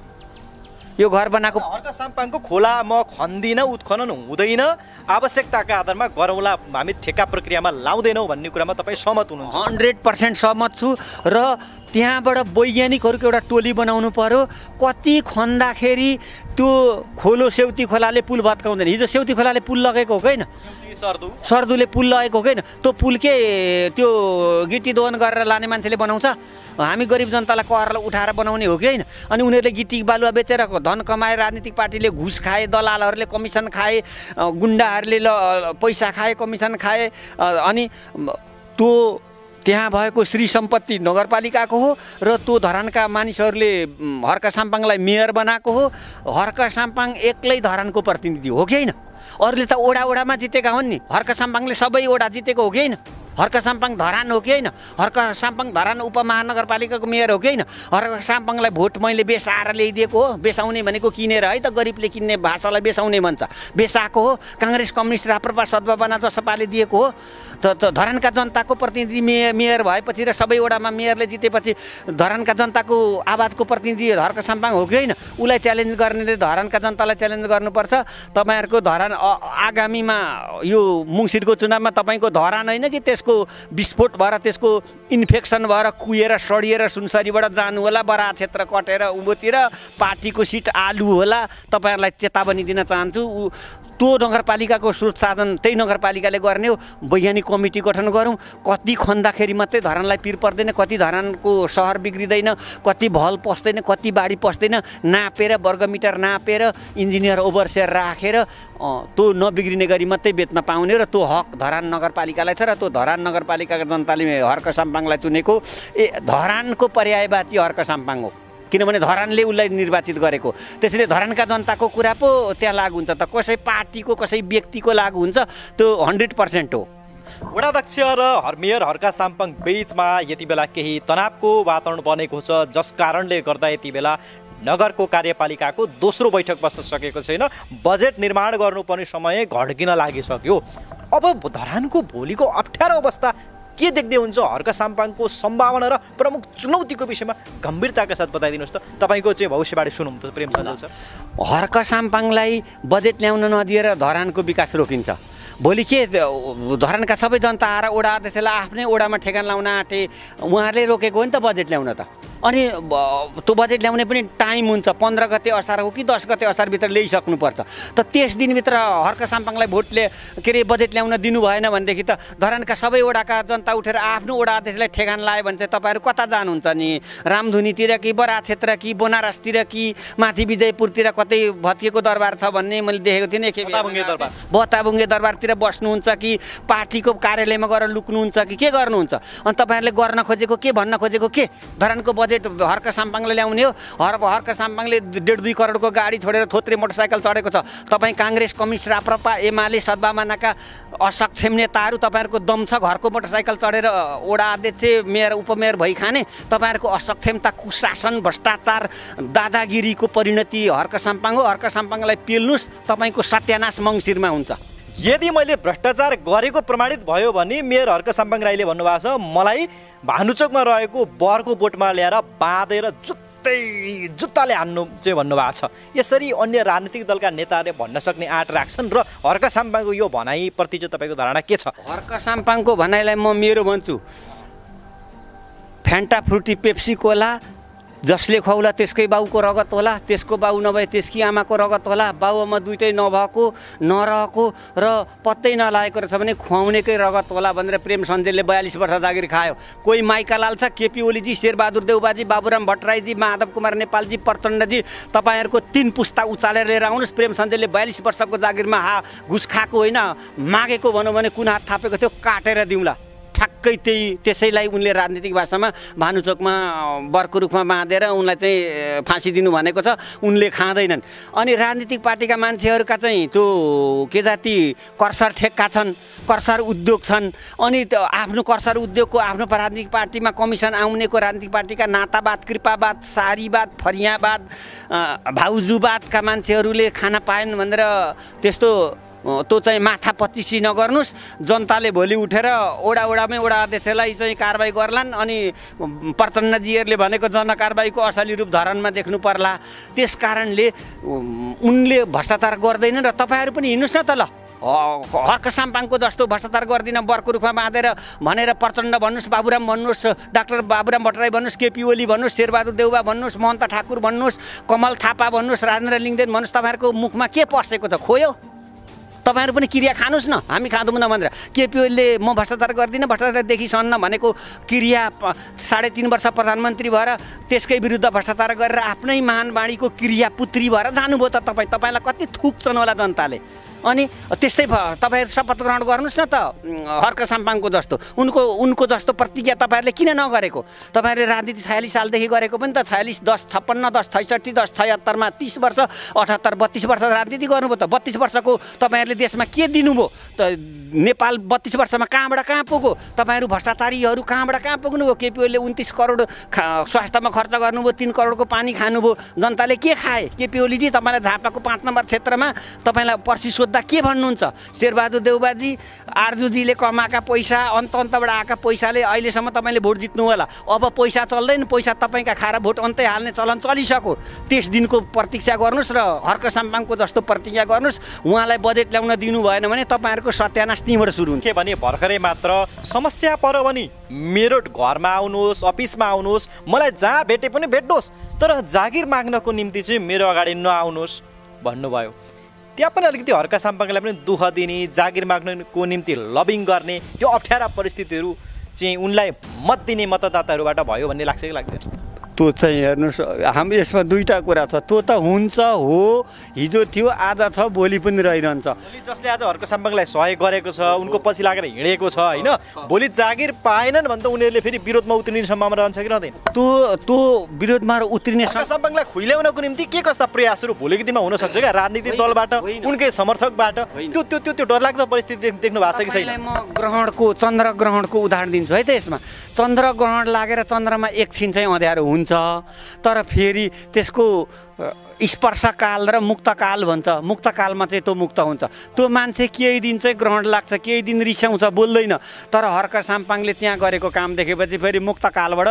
यो घर बनाएको हर्क साम्पाङको खोला म खन्दिन, उत्खनन हुँदैन, आवश्यकताका आधारमा गरौँला, हामी ठेक्का प्रक्रियामा लाउँदैनौँ भन्ने कुरामा तपाईँ सहमत हुनुहुन्छ? 100% सहमत छु। र त्यहाँबाट वैज्ञानिकहरूको एउटा टोली बनाउनु पर्यो। कति खन्दाखेरि त्यो खोलो सेउती खोलाले पुल भत्काउँदैन। हिजो सेउती खोलाले पुल लगेको हो कि होइन? सर्दुले पुल लगेको हो कि होइन? त्यो पुल के त्यो गिट्टी दोहन गरेर लाने मान्छेले बनाउँछ? हामी गरिब जनतालाई कर उठाएर बनाउने हो कि होइन? अनि उनीहरूले गिट्टी बालुवा बेचेर धन कमाए, राजनीतिक पार्टीले घुस खाए, दलालहरूले कमिसन खाए, गुन्डाहरूले पैसा खाए, कमिसन खाए। अनि त्यो त्यहाँ भएको श्री सम्पत्ति नगरपालिकाको हो र त्यो धरानका मानिसहरूले हर्क साम्पाङलाई मेयर बनाएको हो। हर्क साम्पाङ एक्लै धरानको प्रतिनिधि हो कि होइन? अरूले त ओडामा जितेका हुन् नि। हर्क साम्पाङले सबै ओडा जितेको हो कि होइन? हर्क साम्पाङ धरान हो कि होइन? हर्क साम्पाङ धरान उपमहानगरपालिकाको मेयर हो कि होइन? हर्क साम्पाङलाई भोट मैले बेसाएर ल्याइदिएको हो। बेसाउने भनेको किनेर है त, गरिबले किन्ने भाषालाई बेसाउने भन्छ। बेसाएको हो। काङ्ग्रेस, कम्युनिस्ट, राप्रपा, सद्भावना जसपाले दिएको हो। त धरानका जनताको प्रतिनिधि मेयर भएपछि र सबै वडामा मेयरले जितेपछि धरानका जनताको आवाजको प्रतिनिधि हर्क साम्पाङ हो कि होइन? उसलाई च्यालेन्ज गर्नेले धरानका जनतालाई च्यालेन्ज गर्नुपर्छ। तपाईँहरूको धरान आगामीमा यो मुङ्सिरको चुनावमा तपाईँको धरान होइन कि त्यसको विस्फोट भएर, त्यसको इन्फेक्सन भएर कुहिएर सडिएर सुनसरीबाट जानु होला, बरा क्षेत्र कटेर उँभोतिर पार्टीको सिट आलु होला। तपाईँहरूलाई चेतावनी दिन चाहन्छु। त्यो नगरपालिकाको स्रोत साधन त्यही नगरपालिकाले गर्ने हो। वैज्ञानिक कमिटी गठन गरौँ। कति खन्दाखेरि मात्रै धरानलाई पिर पर्दैन, कति धरानको सहर बिग्रिँदैन, कति भल पस्दैन, कति बाढी पस्दैन, नापेर वर्गमिटर नापेर इन्जिनियर ओभरसियर राखेर त्यो नबिग्रिने गरी मात्रै बेच्न पाउने। र त्यो हक धरान नगरपालिकालाई छ र त्यो धरान नगरपालिकाका जनताले हर्क साम्पाङलाई चुनेको धरानको पर्यायवाची हर्क साम्पाङ हो, किनभने धरानले उसलाई निर्वाचित गरेको। त्यसैले धरानका जनताको कुरा पो त्यहाँ लागु हुन्छ। त कसै पार्टीको कसै व्यक्तिको लागु हुन्छ? त्यो 100% हो। वडाध्यक्ष र मेयर हर्क साम्पाङ बीचमा यति बेला केही तनावको वातावरण बनेको छ, जस कारणले गर्दा यति बेला नगरको कार्यपालिकाको दोस्रो बैठक बस्न सकेको छैन। बजेट निर्माण गर्नुपर्ने समय घड्किन लागिसक्यो। अब धरानको भोलिको अप्ठ्यारो अवस्था के देख्दै हुन्छ? हर्क साम्पाङको सम्भावना र प्रमुख चुनौतीको विषयमा गम्भीरताका साथ बताइदिनुहोस् त। तपाईँको चाहिँ भविष्यवाणी सुनौँ त प्रेम सञ्जल सर। हर्क साम्पाङलाई बजेट ल्याउन नदिएर धरानको विकास रोकिन्छ। भोलि के धरानका सबै जनता आएर ओडा अध्यक्षलाई आफ्नै ओडामा ठेगान लाउन आँटे, उहाँहरूले रोकेको हो नि त बजेट ल्याउन त। अनि त्यो बजेट ल्याउने पनि टाइम हुन्छ। 15 गते असार हो कि 10 गते असारभित्र ल्याइसक्नुपर्छ। त त्यस दिनभित्र हर्क साम्पाङलाई भोटले के अरे बजेट ल्याउन दिनु भएन भनेदेखि त धरानका सबै वडाका जनता उठेर आफ्नो वडा अध्यक्षलाई ठेगान लायो भने चाहिँ तपाईँहरू कता जानुहुन्छ नि? रामधुनीतिर कि बरा क्षेत्र कि बनारसतिर कि माथि विजयपुरतिर कतै भत्किएको दरबार छ भन्ने मैले देखेको थिएँ नि बताबुङ्गे दरबारतिर बस्नुहुन्छ कि पार्टीको कार्यालयमा गएर लुक्नुहुन्छ कि के गर्नुहुन्छ? अनि तपाईँहरूले गर्न खोजेको के, भन्न खोजेको के? धरानको बजेट हर्क साम्पाङले ल्याउने हो। हर्क साम्पाङले 1.5-2 करोडको गाडी छोडेर थोत्रे मोटरसाइकल चढेको छ। तपाईँ काङ्ग्रेस, कम्युनिस्ट, राप्रपा, एमाले, सद्भावनाका असक्षम नेताहरू, तपाईँहरूको दम छ घरको मोटरसाइकल चढेर वडा अध्यक्ष, मेयर, उपमेयर भई खाने? तपाईँहरूको असक्षमता, कुशासन, भ्रष्टाचार, दादागिरीको परिणति हर्क साम्पाङ हो। हर्क साम्पाङलाई पेल्नुस्, तपाईँको सत्यानाश मङ्सिरमा हुन्छ। यदि मैले भ्रष्टाचार गरेको प्रमाणित भयो भने मेयर हर्क साम्पाङ राईले भन्नुभएको छ मलाई भानुचोकमा रहेको बरको बोटमा ल्याएर बाँधेर जुत्ताले हान्नु चाहिँ भन्नुभएको छ। यसरी अन्य राजनीतिक दलका नेताहरूले भन्न सक्ने आँट राख्छन् र हर्क साम्पाङको यो भनाइप्रति चाहिँ तपाईँको धारणा के छ? हर्क साम्पाङको भनाइलाई म मेरो भन्छु, फ्यान्टा, फ्रुटी, पेप्सी, कोला जसले खुवाउला त्यसकै बाउको रगत होला, त्यसको बाउ नभए त्यसकी आमाको रगत होला। बाउमा दुइटै नभएको, नरहेको र पत्तै नलागेको रहेछ भने खुवाउनेकै रगत होला भनेर प्रेम सञ्जेलले 42 वर्ष जागिर खायो। कोही माइका लाल छ, केपी ओलीजी, शेरबहादुर देउबाजी, बाबुराम भट्टराईजी, माधव कुमार नेपालजी, प्रचण्डजी, तपाईँहरूको 3 पुस्ता उचालेर लिएर आउनुहोस्। प्रेम सञ्जेलले 42 वर्षको जागिरमा घुस खाएको होइन, मागेको भनौँ भने कुन हात थापेको थियो काटेर दिउँला। ठ्याक्कै त्यसैलाई उनले राजनीतिक भाषामा भानुचोकमा बरको रुखमा बाँधेर उनलाई चाहिँ फाँसी दिनु भनेको छ। उनले खाँदैनन्। अनि राजनीतिक पार्टीका मान्छेहरूका चाहिँ त्यो के जाति कर्सर ठेक्का छन्, कर्सर उद्योग छन्। अनि आफ्नो कर्सर उद्योगको आफ्नो राजनीतिक पार्टीमा कमिसन आउनेको राजनीतिक पार्टीका नातावाद, कृपावाद, सारीवाद, फरियावाद, भाउजूवादका मान्छेहरूले खाना पाएन भनेर त्यस्तो त्यो चाहिँ माथा पच्चिसी नगर्नुहोस्। जनताले भोलि उठेर ओडामै वडा अध्यक्षलाई चाहिँ कारबाही गर्लान्। अनि प्रचण्डजीहरूले भनेको जनकारबाहीको असली रूप धरानमा देख्नु पर्ला। त्यस कारणले उनले भ्रष्टाचार गर्दैनन् र तपाईँहरू पनि हिँड्नुहोस् न त। ल हर्क साम्पाङको जस्तो भ्रष्टाचार गर्दिन बरको रुखमा बाँधेर भनेर प्रचण्ड भन्नुहोस्, बाबुराम भन्नुहोस्, डाक्टर बाबुराम भट्टराई भन्नुहोस्, केपी ओली भन्नुहोस्, शेरबहादुर देउबा भन्नुहोस्, महन्त ठाकुर भन्नुहोस्, कमल थापा भन्नुहोस्, राजेन्द्र लिङ्गदेन भन्नुहोस्। तपाईँहरूको मुखमा के पसेको छ? खोयो। तपाईँहरू पनि क्रिया खानुहोस् न, हामी खाँदैनौँ भनेर। केपी ओलीले म भ्रष्टाचार गर्दिनँ, भ्रष्टाचारदेखि सन्न भनेको क्रिया 3.5 वर्ष प्रधानमन्त्री भएर त्यसकै विरुद्ध भ्रष्टाचार गरेर आफ्नै महानवाणीको क्रिया पुत्री भएर जानुभयो त तपाईँ। तपाईँलाई कति थुक्छन् होला जनताले। अनि त्यस्तै तपाईँहरू शपथ ग्रहण गर्नुहोस् न त हर्क साम्पाङको जस्तो। उनको जस्तो प्रतिज्ञा तपाईँहरूले किन नगरेको? तपाईँहरूले राजनीति 46 सालदेखि गरेको पनि त 46, 10, 56, 10, 66, 10, 76मा 30 वर्ष, 78, 32 वर्ष राजनीति गर्नुभयो त। 32 वर्षको तपाईँहरूले देशमा के दिनुभयो त? नेपाल 32 वर्षमा कहाँबाट कहाँ पुग्यो? तपाईँहरू भ्रष्टाचारीहरू कहाँबाट कहाँ पुग्नुभयो? केपी ओलीले 29 करोड स्वास्थ्यमा खर्च गर्नुभयो, 3 करोडको पानी खानुभयो। जनताले के खाए? केपी ओलीजी तपाईँलाई झापाको 5 नम्बर क्षेत्रमा तपाईँलाई पर्सि सोद्धा के भन्नुहुन्छ? शेरबहादुर देउबाजी, आर्जुजीले कमाएका पैसा, अन्तबाट आएका पैसाले अहिलेसम्म तपाईँले भोट जित्नु होला। अब पैसा चल्दैन, पैसा तपाईँका खाएर भोट अन्तै हाल्ने चलन चलिसक्यो। त्यस दिनको प्रतीक्षा गर्नुहोस् र हर्क साम्पाङको जस्तो प्रतिज्ञा गर्नुहोस्। उहाँलाई बजेट ल्याउन दिनु भएन भने तपाईँहरूको सत्यानाश त्यहीँबाट सुरु हुन्छ। के भने भर्खरै मात्र समस्या पर्यो भने मेरो घरमा आउनुहोस्, अफिसमा आउनुहोस्, मलाई जहाँ भेटे पनि भेट्नुहोस्, तर जागिर माग्नको निम्ति चाहिँ मेरो अगाडि नआउनुहोस् भन्नुभयो। त्यहाँ पनि अलिकति हर्क साम्पाङलाई पनि दुःख दिने, जागिर माग्नको निम्ति लबिङ गर्ने त्यो अप्ठ्यारा परिस्थितिहरू चाहिँ उनलाई मत दिने मतदाताहरूबाट भयो भन्ने लाग्छ कि लाग्दैन? त्यो चाहिँ हेर्नुहोस्, हामी यसमा दुईवटा कुरा छ। त्यो त हुन्छ हो, हिजो थियो, आज छ, भोलि पनि रहिरहन्छ। जसले आज हर्क साम्पाङलाई सहयोग गरेको छ, उनको पछि लागेर हिँडेको छ होइन, भोलि जागिर पाएनन् भने त उनीहरूले फेरि विरोधमा उत्रिने सम्भावना रहन्छ कि रहँदैन? त्यो विरोधमा उत्रिने हर्क साम्पाङलाई खुइल्याउनको निम्ति के कस्ता प्रयासहरू भोलिको दिनमा हुन सक्छ क्या? राजनीतिक दलबाट, उनकै समर्थकबाट त्यो डरलाग्दो परिस्थिति देख्नु भएको छ कि छैन? म चन्द्र ग्रहणको उदाहरण दिन्छु है त। यसमा चन्द्र ग्रहण लागेर चन्द्रमा एकछिन चाहिँ अँध्यारो हुन्छ, तर फेरि त्यसको स्पर्शकाल र मुक्तकाल भन्छ। मुक्तकालमा चाहिँ त्यो मुक्त हुन्छ। त्यो मान्छे केही दिन चाहिँ ग्रहण लाग्छ, केही दिन रिसाउँछ, बोल्दैन। तर हर्क साम्पाङले त्यहाँ गरेको काम देखेपछि फेरि मुक्तकालबाट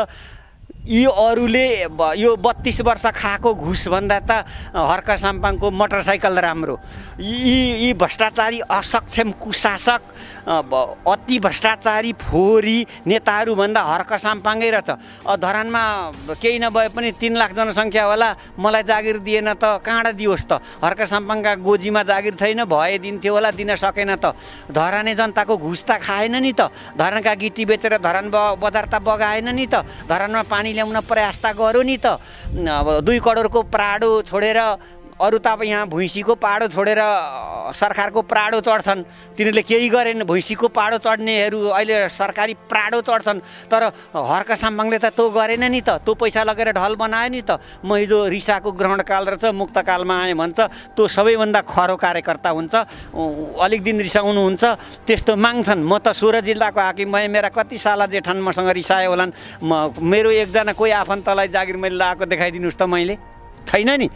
यी अरूले यो 32 वर्ष खाएको घुस भन्दा त हर्क साम्पाङको मोटरसाइकल राम्रो। यी भ्रष्टाचारी, असक्षम, कुशासक, अति भ्रष्टाचारी, फोहोरी नेताहरू भन्दा हर्क साम्पाङै रहेछ। धरानमा केही नभए पनि 3 लाख जनसङ्ख्या होला, मलाई जागिर दिएन त कहाँबाट दियोस् त? हर्क साम्पाङका गोजीमा जागिर छैन, भए दिन्थ्यो होला, दिन सकेन त। धराने जनताको घुस त खाएन नि त। धरानका गिटी बेचेर धरान बजार त बगाएन नि त। धरानमा पानी ल्याउन प्रयास त गर्यो नि त। 2 करोडको प्राडो छोडेर अरू त अब यहाँ भुइँसीको पाडो छोडेर सरकारको प्राडो चढ्छन्, तिनीहरूले केही गरेन। भुइँसीको पाडो चढ्नेहरू अहिले सरकारी प्राडो चढ्छन्, तर हर्क साम्पाङले त त्यो गरेन नि त, त्यो पैसा लगेर ढल बनायो नि त। म हिजो रिसाको ग्रहणकाल रहेछ, मुक्तकालमा आएँ भन्छ, त्यो सबैभन्दा खरो कार्यकर्ता हुन्छ, अलिक दिन रिसाउनुहुन्छ, त्यस्तो माग्छन्। म त 16 जिल्लाको हाकिम भएँ, मेरा कति साला जेठान मसँग रिसायो होलान्। मेरो एकजना कोही आफन्तलाई जागिर मैले लगाएको देखाइदिनुहोस् त, मैले छैन नि,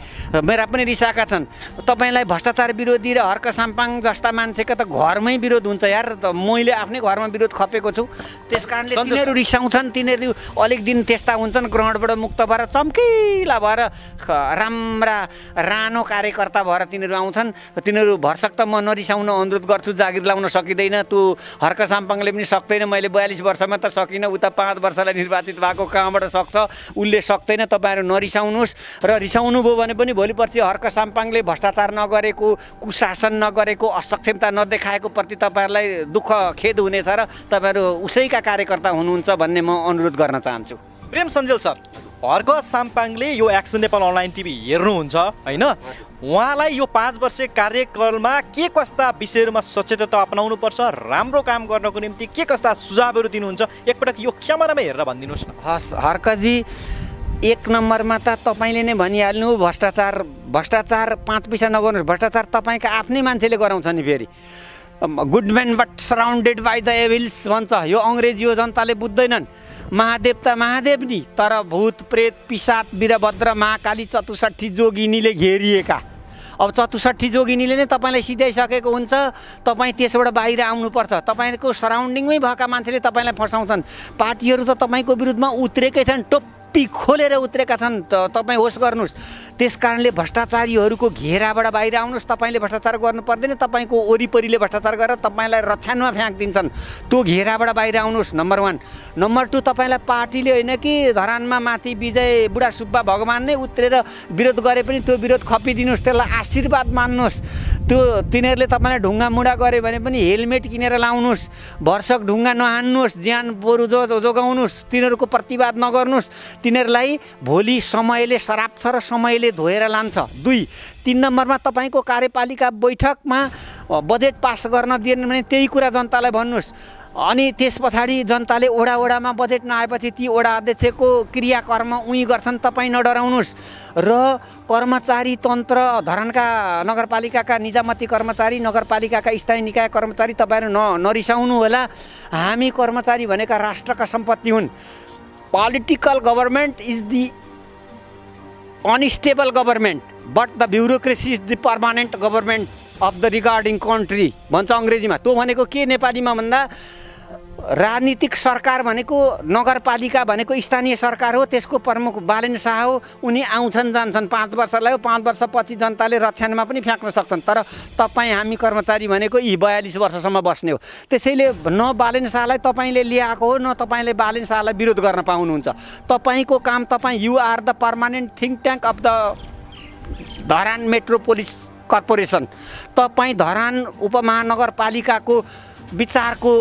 मेरा पनि रिसाएका छन्। तपाईँलाई भ्रष्टाचार विरोधी र हर्क साम्पाङ जस्ता मान्छेका त घरमै विरोध हुन्छ यार, त मैले आफ्नै घरमा विरोध खपेको छु, त्यस कारणले तिनीहरू रिसाउँछन्। तिनीहरू अलिक दिन त्यस्ता हुन्छन्, ग्रहणबाट मुक्त भएर चम्किला भएर राम्रा रानो कार्यकर्ता भएर तिनीहरू आउँछन्। तिनीहरू भरसक त म नरिसाउन अनुरोध गर्छु, जागिर लाउन सकिँदैन, त्यो हर्क साम्पाङले पनि सक्दैन। मैले 42 वर्षमा त सकिनँ, उता 5 वर्षलाई निर्वाचित भएको कहाँबाट सक्छ, उसले सक्दैन। तपाईँहरू नरिसाउनुहोस्, र रिसाउनु भयो भने पनि भोलि पर्सि हर्क साम्पाङले भ्रष्टाचार नगरेको, कुशासन नगरेको, असक्षमता नदेखाएको प्रति तपाईँहरूलाई दुःख खेद हुनेछ र तपाईँहरू उसैका कार्यकर्ता हुनुहुन्छ भन्ने म अनुरोध गर्न चाहन्छु। प्रेम सञ्जेल सर, हर्क साम्पाङले यो एक्सन नेपाल अनलाइन टिभी हेर्नुहुन्छ होइन, उहाँलाई यो 5 वर्षे कार्यकालमा के कस्ता विषयहरूमा सचेतता अपनाउनु पर्छ, राम्रो काम गर्नको निम्ति के कस्ता सुझावहरू दिनुहुन्छ, एकपटक यो क्यामेरामा हेरेर भनिदिनुहोस् न। हस् हर्कजी, 1 नम्बरमा त तपाईँले नै भनिहाल्नु, भ्रष्टाचार 5 पैसा नगर्नुहोस्। भ्रष्टाचार तपाईँका आफ्नै मान्छेले गराउँछ नि। फेरि good man but surrounded by the evils भन्छ, यो अङ्ग्रेजी हो, जनताले बुझ्दैनन्। महादेव त महादेव नि, तर भूत प्रेत पिसाच वीरभद्र महाकाली 64 जोगिनीले घेरिएका। अब 64 जोगिनीले नै तपाईँलाई सिधाइसकेको हुन्छ, तपाईँ त्यसबाट बाहिर आउनुपर्छ। तपाईँको सराउन्डिङमै भएका मान्छेले तपाईँलाई फसाउँछन्। पार्टीहरू त तपाईँको विरुद्धमा उत्रेकै छन्, टोप्पी खोलेर उत्रेका छन्, तपाईँ होस गर्नुहोस्। त्यस कारणले भ्रष्टाचारीहरूको घेराबाट बाहिर आउनुहोस्। तपाईँले भ्रष्टाचार गर्नु पर्दैन, तपाईँको वरिपरिले भ्रष्टाचार गरेर तपाईँलाई रक्षानमा फ्याँकिदिन्छन्, त्यो घेराबाट बाहिर आउनुहोस्, नम्बर 1। नम्बर 2, तपाईँलाई पार्टीले होइन कि धरानमा माथि विजय बुढा सुब्बा भगवान नै उत्रेर विरोध गरे पनि त्यो विरोध खपिदिनुहोस्, त्यसलाई आशीर्वाद मान्नुहोस्। त्यो तिनीहरूले तपाईँलाई ढुङ्गा मुढा गरे भने पनि हेलमेट किनेर लाउनुहोस्, भरसक ढुङ्गा नहान्नुहोस्, ज्यान बरु जोगाउनुहोस्, तिनीहरूको प्रतिवाद नगर्नुहोस्। तिनीहरूलाई भोलि समयले सराप्छ र समयले धोएर लान्छ। 2, 3 नम्बरमा तपाईँको कार्यपालिका बैठकमा बजेट पास गर्न दिएन भने त्यही कुरा जनतालाई भन्नुहोस्। अनि त्यस पछाडि जनताले ओडामा बजेट नआएपछि ती ओडा अध्यक्षको क्रियाकर्म उही गर्छन्, तपाईँ नडराउनुहोस्। र कर्मचारी तन्त्र, धरानका नगरपालिकाका निजामती कर्मचारी, नगरपालिकाका स्थायी निकाय कर्मचारी, तपाईँहरू नरिसाउनु होला। हामी कर्मचारी भनेका राष्ट्रका सम्पत्ति हुन्। Political government is the unstable government, but the bureaucracy is the permanent government of the regarding country भन्छ अङ्ग्रेजीमा। त्यो भनेको के नेपालीमा भन्दा, राजनीतिक सरकार भनेको नगरपालिका भनेको स्थानीय सरकार हो, त्यसको प्रमुख बालेन शाह हो। उनी आउँछन् जान्छन्, 5 वर्ष लाग्यो, 5 वर्षपछि जनताले रक्षामा पनि फ्याँक्न सक्छन्। तर तपाईँ हामी कर्मचारी भनेको यी 42 वर्षसम्म बस्ने हो। त्यसैले न बालेन शाहलाई तपाईँले ल्याएको हो, न तपाईँले बालेन शाहलाई विरोध गर्न पाउनुहुन्छ। तपाईँको काम, तपाईँ you are the permanent think tank of the Dharan metropolis corporation. तपाईँ धरान उपमहानगरपालिकाको विचारको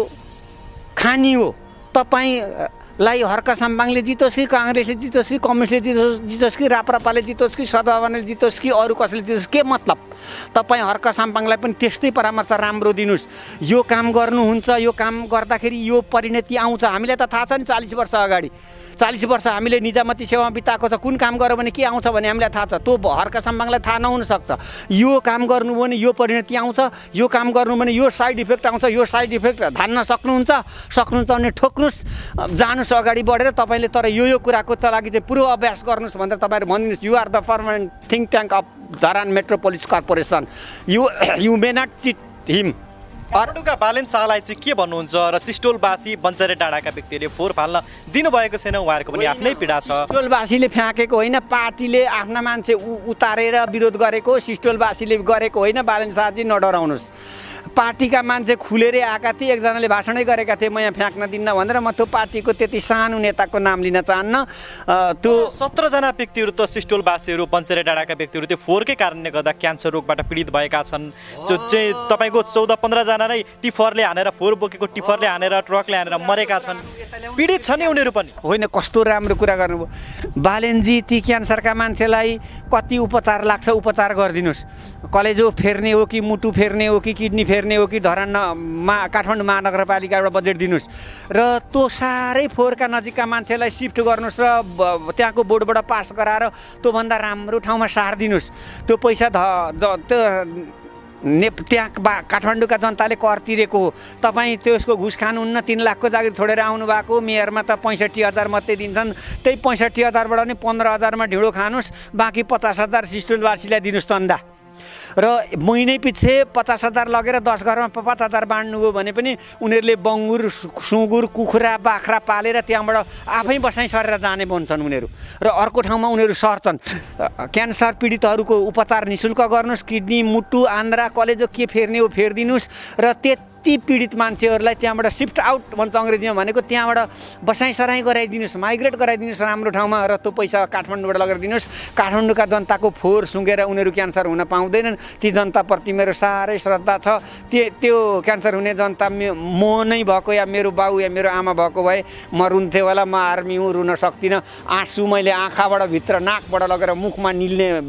खानी हो। तपाईँलाई हर्क साम्पाङले जितोस् कि काङ्ग्रेसले जितोस् कि कम्युनिस्टले जितोस् कि राप्रपाले जितोस् कि सदभावनाले जितोस् कि अरू कसैले जितोस्, के मतलब? तपाईँ हर्क साम्पाङलाई पनि त्यस्तै परामर्श राम्रो दिनुहोस्। यो काम गर्नुहुन्छ, यो काम गर्दाखेरि यो परिणति आउँछ। हामीलाई त थाहा छ नि, 40 वर्ष अगाडि 40 वर्ष हामीले निजामती सेवा बिताएको छ। कुन काम गर्यो भने के आउँछ भने हामीलाई थाहा छ, त्यो हर्क साम्पाङलाई थाहा नहुनसक्छ। यो काम गर्नुभयो भने यो परिणति आउँछ, यो काम गर्नु भने यो साइड इफेक्ट आउँछ, यो साइड इफेक्ट धान्न सक्नुहुन्छ भने ठोक्नुहोस्, जानुहोस् अगाडि बढेर। तपाईँले तर यो कुराको लागि चाहिँ पूर्व अभ्यास गर्नुहोस् भनेर तपाईँहरू भनिदिनुहोस्। You are the permanent think tank of Dharan metropolis corporation, you may not cheat him. अर्डुका बालेन शाहलाई चाहिँ के भन्नुहुन्छ? र सिस्टोलवासी बन्चरे डाँडाका व्यक्तिहरूले फोहोर फाल्न दिनुभएको छैन, उहाँहरूको पनि आफ्नै पीडा छ। सिस्टोलवासीले फ्याँकेको होइन, पार्टीले आफ्ना मान्छे उतारेर विरोध गरेको, सिस्टोलवासीले गरेको होइन। बालेन शाहजी नडराउनुहोस्। पार्टीका मान्छे खुलेरै आएका थिए, एकजनाले भाषणै गरेका थिए म यहाँ फ्याँक्न दिन्न भनेर। म त्यो पार्टीको त्यति सानो नेताको नाम लिन चाहन्न। त्यो 17 जना व्यक्तिहरू त सिस्टोलवासीहरू, बन्चरे डाँडाका व्यक्तिहरू त्यो फोहोरकै कारणले गर्दा क्यान्सर रोगबाट पीडित भएका छन्। जो चाहिँ तपाईँको 14-15 जना नै टिफरले हानेर, फोहोर बोकेको टिफरले हानेर, ट्रकले हानेर मरेका छन्। पीडित छ नि उनीहरू पनि। होइन, कस्तो राम्रो कुरा गर्नुभयो बालेनजी। ती क्यान्सरका मान्छेलाई कति उपचार लाग्छ उपचार गरिदिनुहोस्। कलेजो फेर्ने हो कि मुटु फेर्ने हो कि किडनी फेर्ने हो कि धरानमा काठमाडौँ महानगरपालिकाबाट बजेट दिनुहोस् र त्यो साह्रै फोहोरका नजिकका मान्छेलाई सिफ्ट गर्नुहोस् र त्यहाँको बोर्डबाट पास गराएर त्योभन्दा राम्रो ठाउँमा सारिदिनुहोस्। त्यो पैसा त्यहाँ काठमाडौँका जनताले कर तिरेको हो। तपाईँ त्यसको घुस खानुहुन्न। 3 लाखको जागिर छोडेर आउनुभएको। मेयरमा त 65,000 मात्रै दिन्छन्। त्यही 65,000बाट नि 15,000मा ढिँडो खानुहोस्, बाँकी 50,000 सिस्टुलवासीलाई दिनुहोस् चन्दा। र महिनै पछि 50,000 लगेर 10 घरमा 5,000 बाँड्नुभयो भने पनि उनीहरूले बङ्गुर सुँगुर कुखुरा बाख्रा पालेर त्यहाँबाट आफै बसाइ सरेर जाने बन्छन् उनीहरू र अर्को ठाउँमा उनीहरू सर्छन्। क्यान्सर पीडितहरूको उपचार निःशुल्क गर्नुहोस्। किडनी मुटु आन्द्रा कलेजो के फेर्ने हो फेरिदिनुहोस् र त्यति पीडित मान्छेहरूलाई त्यहाँबाट सिफ्ट आउट भन्छ अङ्ग्रेजीमा भनेको, त्यहाँबाट बसाइ सराइ गराइदिनुहोस्, माइग्रेट गराइदिनुहोस् राम्रो ठाउँमा र त्यो पैसा काठमाडौँबाट लगेर दिनुहोस्। काठमाडौँका जनताको फोहोर सुँगेर उनीहरू क्यान्सर हुन पाउँदैनन्। ती जनताप्रति मेरो साह्रै श्रद्धा छ। त्यो क्यान्सर हुने जनता म नै भएको या मेरो बाउ या मेरो आमा भएको भए म रुन्थेँ होला। म आर्मी हुँ, रुन सक्दिनँ। आँसु मैले आँखाबाट भित्र नाकबाट लगेर मुखमा निल्ने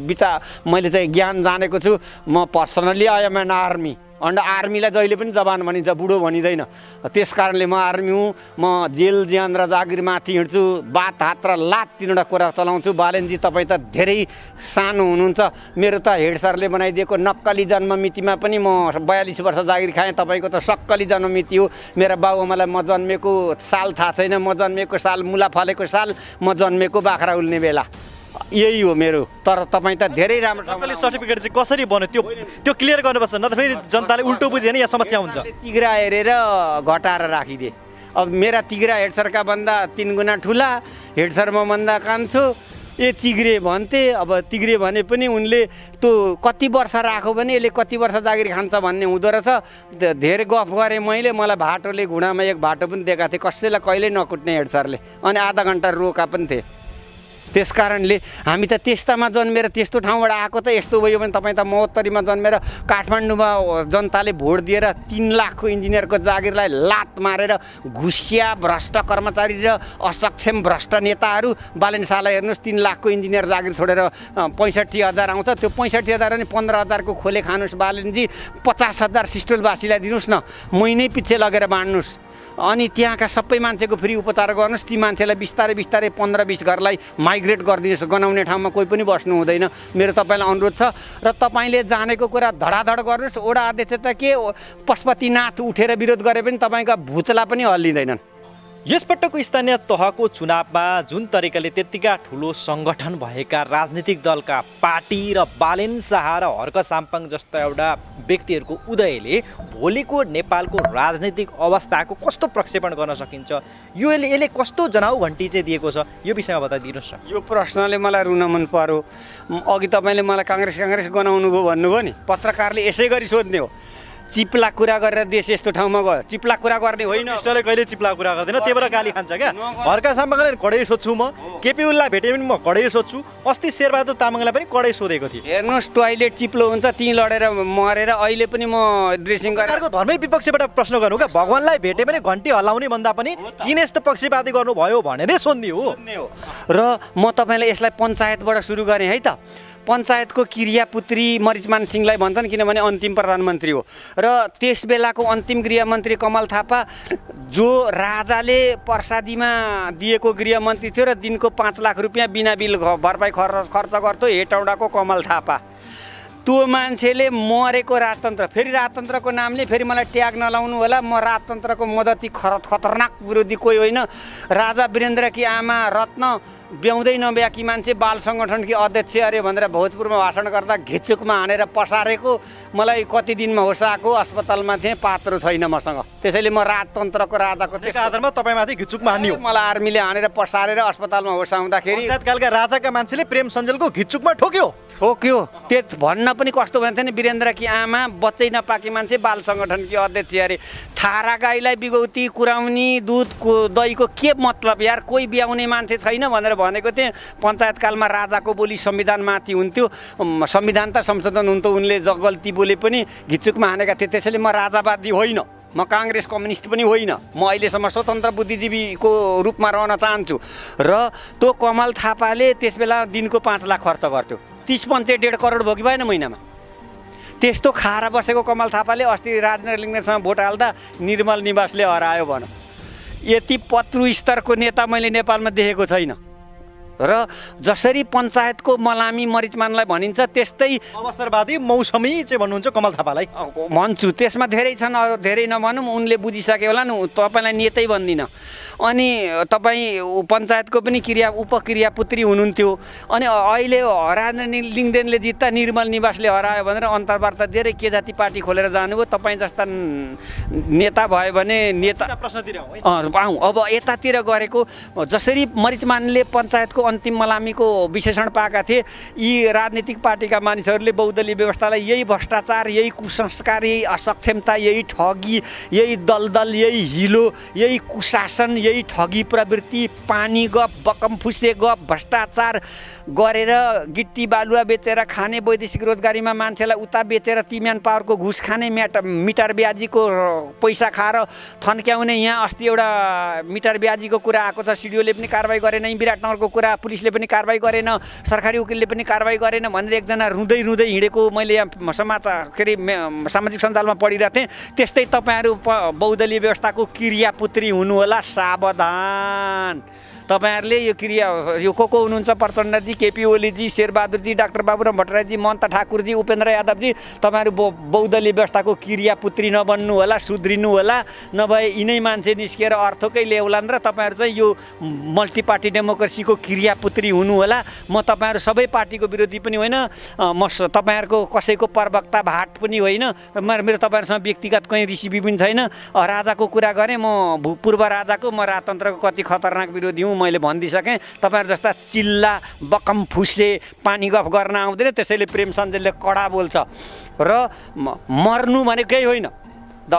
मैले चाहिँ ज्ञान जानेको छु। म personally I am an army. अन्त आर्मीलाई जहिले पनि जवान भनिन्छ, बुढो भनिँदैन। त्यस कारणले म आर्मी हुँ। म जेल ज्यान र जागिरमाथि हिँड्छु। बात हात र लात 3वटा कुरा चलाउँछु। बालेनजी तपाईँ त धेरै सानो हुनुहुन्छ। मेरो त हेड सरले बनाइदिएको नक्कली जन्ममितिमा पनि म 42 वर्ष जागिर खाएँ। तपाईँको त सक्कली जन्ममिति हो। मेरा बाबुआमालाई म जन्मेको साल थाहा छैन। म जन्मेको साल मुला फलेको साल, म जन्मेको बाख्रा उल्ने बेला। यही हो मेरो। तर तपाईँ त धेरै राम्रो नक्कली सर्टिफिकेट चाहिँ कसरी बन्यो त्यो क्लियर गर्नुपर्छ, नत्र फेरि जनताले उल्टो बुझ्यो भने यहाँ समस्या हुन्छ। तिग्रा हेरेर घटाएर राखिदिए। अब मेरा तिग्रा हेड सरका भन्दा 3 गुणा ठुला, हेड सर म भन्दा कान्छो। तिग्रे भन्थे। अब तिग्रे भने पनि उनले त्यो कति वर्ष राख्यो भने यसले कति वर्ष जागिर खान्छ भन्ने हुँदो रहेछ। धेरै गफ गरेँ मैले। मलाई भाटोले घुँडामा एक भाटो पनि दिएका थिए, कसैलाई कहिल्यै नकुट्ने हेड सरले। अनि आधा घन्टा रोका पनि थिए। त्यस कारणले हामी त त्यस्तामा जन्मेर त्यस्तो ठाउँबाट आएको त यस्तो भयो भने तपाईँ त 72मा जन्मेर काठमाडौँमा जनताले भोट दिएर 3 लाखको इन्जिनियरको जागिरलाई लात मारेर घुसिया भ्रष्ट कर्मचारी र असक्षम भ्रष्ट नेताहरू बालेन साला हेर्नुहोस् 3 लाखको इन्जिनियर जागिर छोडेर 65,000 आउँछ। त्यो 65,000 अनि 15,000को खोले खानुहोस् बालेनजी। 50,000 सिस्टोलवासीलाई दिनुहोस् न, महिनै पछि लगेर बाँड्नुहोस्। अनि त्यहाँका सबै मान्छेको फ्री उपचार गर्नुहोस्। ती मान्छेलाई बिस्तारै बिस्तारै 15-20 घरलाई माइग्रेट गरिदिनुहोस्। गनाउने ठाउँमा कोही पनि बस्नु हुँदैन। मेरो तपाईँलाई अनुरोध छ र तपाईँले जानेको कुरा धडाधड गर्नुहोस्। ओडा अध्यक्ष त के पशुपतिनाथ उठेर विरोध गरे पनि तपाईँका भूतला पनि हल्लिँदैनन्। यसपटकको स्थानीय तहको चुनावमा जुन तरिकाले त्यतिका ठुलो सङ्गठन भएका राजनीतिक दलका पार्टी र बालेन शाह र हर्क साम्पाङ जस्ता एउटा व्यक्तिहरूको उदयले भोलिको नेपालको राजनीतिक अवस्थाको कस्तो प्रक्षेपण गर्न सकिन्छ, यसले कस्तो जनाउ घन्टी चाहिँ दिएको छ, यो विषयमा बताइदिनुहोस् न। यो प्रश्नले मलाई रुन मन पर्यो। अघि तपाईँले मलाई काङ्ग्रेस गनाउनु भयो भन्नुभयो नि, पत्रकारले यसै गरी सोध्ने हो। चिप्ला कुरा गरेर देश यस्तो ठाउँमा गयो। चिप्ला कुरा गर्ने होइन। विष्टले कहिले चिप्ला कुरा गर्दैन, त्यही भएर गाली खान्छ क्या। हर्का साम्पाङलाई कडै सोध्छु म, केपी ओलीलाई भेटे पनि म कडै सोध्छु। अस्ति शेरबहादुर तामाङलाई पनि कडै सोधेको थिएँ। हेर्नुहोस् टोयलेट चिप्लो हुन्छ, ती लडेर मरेर अहिले पनि म ड्रेसिङ गरेर धर्मै विपक्षबाट प्रश्न गर्नु क्या। भगवानलाई भेटे पनि घन्टी हल्लाउने भन्दा पनि किन यस्तो पक्षपाती गर्नुभयो भनेरै सोध्ने हो। र म तपाईँलाई यसलाई पञ्चायतबाट सुरु गरेँ है त। पञ्चायतको क्रियापुत्री मरिचमान सिंहलाई भन्छन्, किनभने अन्तिम प्रधानमन्त्री हो। र त्यस बेलाको अन्तिम गृहमन्त्री कमल थापा जो राजाले प्रसादीमा दिएको गृहमन्त्री थियो र दिनको 5 लाख रुपियाँ बिना बिल भरपाई खर्च गर्थ्यो हेटौडाको कमल थापा। त्यो मान्छेले मरेको राजतन्त्र, फेरि राजतन्त्रको नामले फेरि मलाई ट्याग नलाउनु होला। म राजतन्त्रको मद्दती खतरनाक विरोधी कोही होइन। राजा वीरेन्द्रकी आमा रत्न ब्याउँदै नब्याकी मान्छे बाल सङ्गठनकी अध्यक्ष अरे भनेर भोजपुरमा भाषण गर्दा घिचुकमा हानेर पसारेको मलाई कति दिनमा होस आएको। अस्पतालमा थिएँ, पात्रो छैन मसँग। त्यसैले म राजतन्त्रको राजाको आधारमा तपाईँमाथि घिचुकमा हान्यो। मलाई आर्मीले हानेर पसारेर अस्पतालमा होस आउँदाखेरि पञ्चायतकालका राजाका मान्छेले प्रेम सञ्जलको घिचुकमा ठोक्यो। त्यो भन्न पनि कस्तो भन्थ्यो नि, वीरेन्द्रकी आमा बच्चै नपाकी मान्छे बाल सङ्गठनकी अध्यक्ष अरे। थारा गाईलाई बिगौती कुराउनी दुधको दहीको के मतलब यार, कोही ब्याउने मान्छे छैन भनेर भनेको थिएँ। पञ्चायतकालमा राजाको बोली संविधानमाथि हुन्थ्यो। संविधान त संशोधन हुन्थ्यो, उनले गल्ती बोले पनि घिचुकमा हानेका थिए। त्यसैले म राजावादी होइन। म काङ्ग्रेस कम्युनिस्ट पनि होइन, म अहिलेसम्म स्वतन्त्र बुद्धिजीवीको रूपमा रहन चाहन्छु। र त्यो कमल थापाले त्यसबेला दिनको 5 लाख खर्च गर्थ्यो, 30 पंचे 1.5 करोड भयो कि भएन महिनामा? त्यस्तो खाएर बसेको कमल थापाले अस्ति राजेन्द्र लिङ्गदेनसँग भोट हाल्दा निर्मल निवासले हरायो भनौँ। यति पत्रु स्तरको नेता मैले नेपालमा देखेको छैन। र जसरी पञ्चायतको मलामी मरिचमानलाई भनिन्छ त्यस्तै अवसरवादी मौसमी चाहिँ भन्नुहुन्छ कमल थापालाई भन्छु। त्यसमा धेरै छन्, धेरै नभनौँ, उनले बुझिसके होला नि, तपाईँलाई नेतै भन्दिनँ। अनि तपाईँ पञ्चायतको पनि उपक्रिया पुत्री हुनुहुन्थ्यो। अनि अहिले राजेन्द्र लिङ्गदेनले जित्दा निर्मल निवासले हरायो भनेर अन्तर्वार्ता दिएर के जाति पार्टी खोलेर जानुभयो। तपाईँ जस्ता नेता भयो भने नेता प्रश्नतिर आउँ। अब यतातिर गरेको जसरी मरिचमानले पञ्चायतको अन्तिम मलामीको विशेषण पाएका थिए, यी राजनीतिक पार्टीका मानिसहरूले बहुदलीय व्यवस्थालाई यही भ्रष्टाचार, यही कुसंस्कार, यही असक्षमता, यही ठगी, यही दलदल, यही हिलो, यही कुशासन, यही ठगी प्रवृत्ति, पानी गफ, बकमफुसे गफ, भ्रष्टाचार गरेर गिट्टी बालुवा बेचेर खाने, वैदेशिक रोजगारीमा मान्छेलाई उता बेचेर ती म्यान पावरको घुस खाने, मिटर ब्याजीको पैसा खाएर थन्क्याउने। यहाँ अस्ति एउटा मिटर ब्याजीको कुरा आएको छ, सिडिओले पनि कारवाही गरेन, विराटनगरको कुरा पुलिसले पनि कारवाही गरेन, सरकारी वकिलले पनि कारवाही गरेन भनेर एकजना रुँदै रुँदै हिँडेको मैले यहाँ समाचार सामाजिक सञ्जालमा पढिरहेको थिएँ। त्यस्तै तपाईँहरू बहुदलीय व्यवस्थाको क्रियापुत्री हुनु होला, सावधान। तपाईहरुले यो को हुनुहुन्छ, प्रचण्डजी, केपी ओलीजी, शेरबहादुरजी, डाक्टर बाबुराम भट्टराईजी, महन्त ठाकुरजी, उपेन्द्र यादवजी, तपाईहरु बहुदलीय व्यवस्थाको क्रियापुत्री नबन्नु होला, सुध्रिनु होला, नभए यिनै मान्छे निस्केर अर्थकै ल्याउलान् र तपाईहरु चाहिँ यो मल्टी पार्टी डेमोक्रेसीको क्रियापुत्री हुनु होला। म तपाईहरु सबै पार्टीको विरोधी पनि होइन, म तपाईहरुको कसैको प्रवक्ता भाट पनि होइन, मेरो तपाईहरुसँग व्यक्तिगत कहीं रिसिपी पनि छैन। राजाको कुरा गरे, म पूर्व राजाको, म राजतन्त्रको कति खतरनाक विरोधी हुँ मैले भनिदिसकेँ। तपाईहरु जस्ता चिल्ला बकम फुस्से पानी गफ गर्न आउँदैन, त्यसैले प्रेम सञ्जयले कडा बोल्छ र मर्नु भने केही होइन। The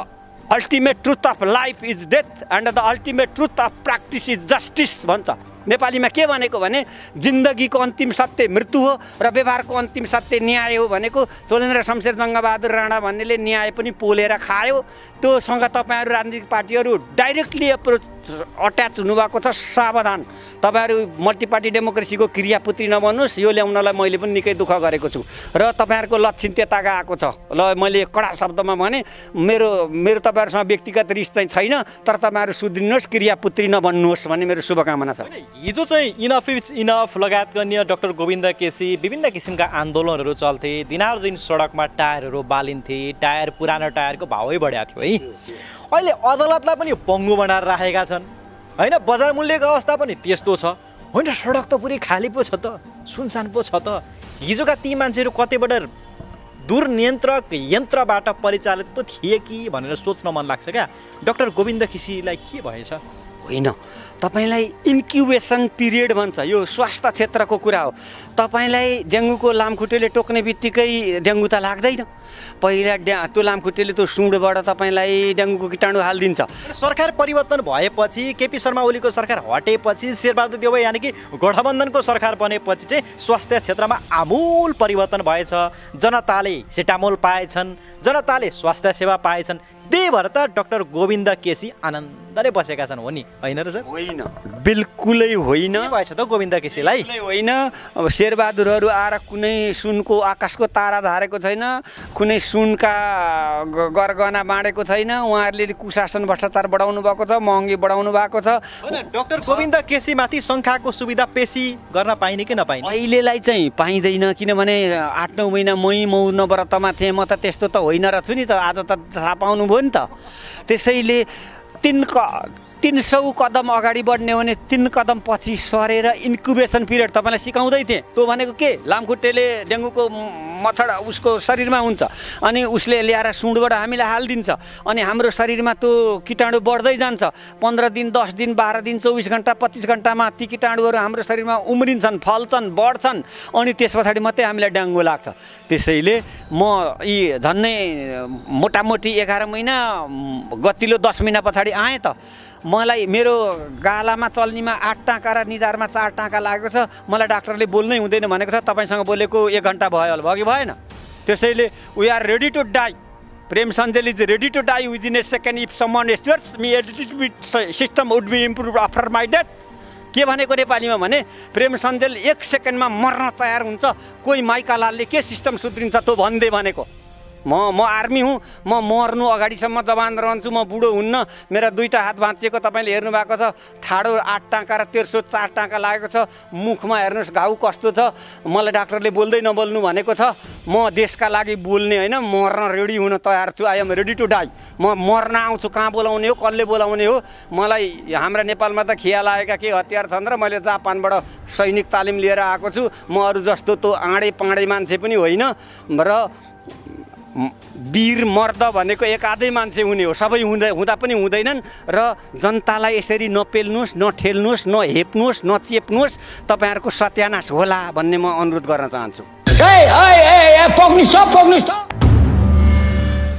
ultimate truth of life is death and the ultimate truth of practice is justice भन्छ। नेपालीमा के भनेको भने जिन्दगीको अन्तिम सत्य मृत्यु हो र व्यवहारको अन्तिम सत्य न्याय हो भनेको चोलेन्द्र शमशेर जङ्गबहादुर राणा भन्नेले न्याय पनि पोलेर खायो। त्योसँग तपाईहरु राजनीतिक पार्टीहरु डाइरेक्टली अट्याच हुनुभएको छ। सावधान, तपाईहरु मल्टिपार्टी डेमोक्रेसीको क्रियापुत्री नबन्नुस्। यो ल्याउनलाई मैले पनि निकै दुःख गरेको छु र तपाईहरुको लक्षण त्यता गएको छ। ल मैले कडा शब्दमा भने मेरो तपाईहरुसँग व्यक्तिगत रिस चाहिँ छैन, तर तपाईहरु सुध्रिनुहोस्, क्रियापुत्री नबन्नुहोस् भन्ने मेरो शुभकामना छ। हिजो चाहिँ इनफ इज इनफ लगायतका अन्य डाक्टर गोविन्द केसी विभिन्न किसिमका आन्दोलनहरू चल्थे। दिनानुदिन सडकमा टायरहरू बालिन्थे, टायर पुरानो टायरको भावै बढ्या थियो है। अहिले अदालतलाई पनि पङ्गु बनाएर राखेका छन् होइन। बजार मूल्यको अवस्था पनि त्यस्तो छ होइन। सडक त पुरै खाली पो छ त, सुनसान पो छ त। हिजोका ती मान्छेहरू कतिबाट दुर्नियन्त्रक यन्त्रबाट परिचालित पो थिए कि भनेर सोच्न मन लाग्छ क्या। डाक्टर गोविन्द केसीलाई के भएछ? होइन, तपाईलाई इन्क्युबेसन पिरियड भन्छ, यो स्वास्थ्य क्षेत्रको कुरा हो। तपाईलाई डेङ्गुको लामखुट्टेले टोक्ने बित्तिकै डेङ्गु त लाग्दैन। पहिला त्यो लामखुट्टेले त्यो सुँडबाट तपाईलाई डेङ्गुको कीटाणु हालिदिन्छ। सरकार परिवर्तन भएपछि, केपी शर्मा ओलीको सरकार हटेपछि, शेरबहादुर देउवा यानि कि गठबन्धनको सरकार बनेपछि चाहिँ स्वास्थ्य क्षेत्रमा आमूल परिवर्तन भएछ। जनताले सिटामोल पाएछन्, जनताले स्वास्थ्य सेवा पाएछन्। त्यही भएर त डाक्टर गोविन्द केसी आनन्दले बसेका छन् हो नि, होइन र सर? होइन, बिल्कुलै होइन। के भएछ त गोविन्द केसीलाई? होइन, अब शेरबहादुरहरू आएर कुनै सुनको आकाशको तारा धारेको छैन, कुनै सुनका गरगहना बाँडेको छैन। उहाँहरूले कुशासन भ्रष्टाचार बढाउनु भएको छ, महँगी बढाउनु भएको छ। डाक्टर गोविन्द केसीमाथि शङ्खाको सुविधा पेशी गर्न पाइने कि नपाइने? अहिलेलाई चाहिँ पाइँदैन, किनभने 8-9 महिना मौन व्रतमा थिएँ। म त त्यस्तो त होइन रहेछु नि त, आज त थाहा पाउनुभयो नि त। त्यसैले 300 कदम अगाडि बढ्ने हो भने 3 कदम पछि सरेर इन्क्युबेसन पिरियड तपाईँलाई सिकाउँदै थिएँ। त्यो भनेको के, लामखुट्टेले डेङ्गुको मच्छर उसको शरीरमा हुन्छ, अनि उसले ल्याएर सुँडबाट हामीलाई हालिदिन्छ, अनि हाम्रो शरीरमा त्यो कीटाणु बढ्दै जान्छ। 15 दिन, 10 दिन, 12 दिन, 24 घन्टा, 25 घन्टामा ती कीटाणुहरू हाम्रो शरीरमा उम्रिन्छन्, फल्छन्, बढ्छन्, अनि त्यस पछाडि मात्रै हामीलाई डेङ्गु लाग्छ। त्यसैले म यी झन्नै मोटामोटी 11 महिना गतिलो 10 महिना पछाडि आएँ त। मलाई मेरो गालामा चल्नीमा 8 टाँका र निधारमा 4 टाँका लागेको छ। मलाई डाक्टरले बोल्नै हुँदैन भनेको छ। तपाईँसँग बोलेको 1 घन्टा भयो होला, भयो कि भएन? त्यसैले we are ready to die. Prem Sanjal is ready to die within a second if someone assures me a little bit system would be improved after my death. के भनेको नेपालीमा भने प्रेम सन्देल 1 सेकेन्डमा मर्न तयार हुन्छ, कोही माइका लालले के सिस्टम सुध्रिन्छ त्यो भन्दै भनेको। म आर्मी हुँ, म मर्नु अगाडिसम्म जवान रहन्छु, म बुढो हुन्न, मेरा 2टा हात भाँचिएको तपाईँले हेर्नु भएको छ, ठाडो 8 टाँका र तेर्सो 4 टाँका लागेको छ, मुखमा हेर्नुहोस् घाउ कस्तो छ, मलाई डाक्टरले बोल्दै नबोल्नु भनेको छ, म देशका लागि बोल्ने होइन मर्न रेडी हुन तयार छु, I am ready to die. म मर्न आउँछु, कहाँ बोलाउने हो, कसले बोलाउने हो, मलाई हाम्रा नेपालमा त खिया लागेका के हतियार छन् र मैले जापानबाट सैनिक तालिम लिएर आएको छु, म अरू जस्तो त्यो आँडे पाँडे मान्छे पनि होइन र वीर मर्द भनेको एकाधै मान्छे हुने हो, सबै हुँदा पनि हुँदैनन् र जनतालाई यसरी नपेल्नुहोस्, नठेल्नुहोस्, नहेप्नुहोस्, नचेप्नुहोस्, तपाईँहरूको सत्यानाश होला भन्ने म अनुरोध गर्न चाहन्छु।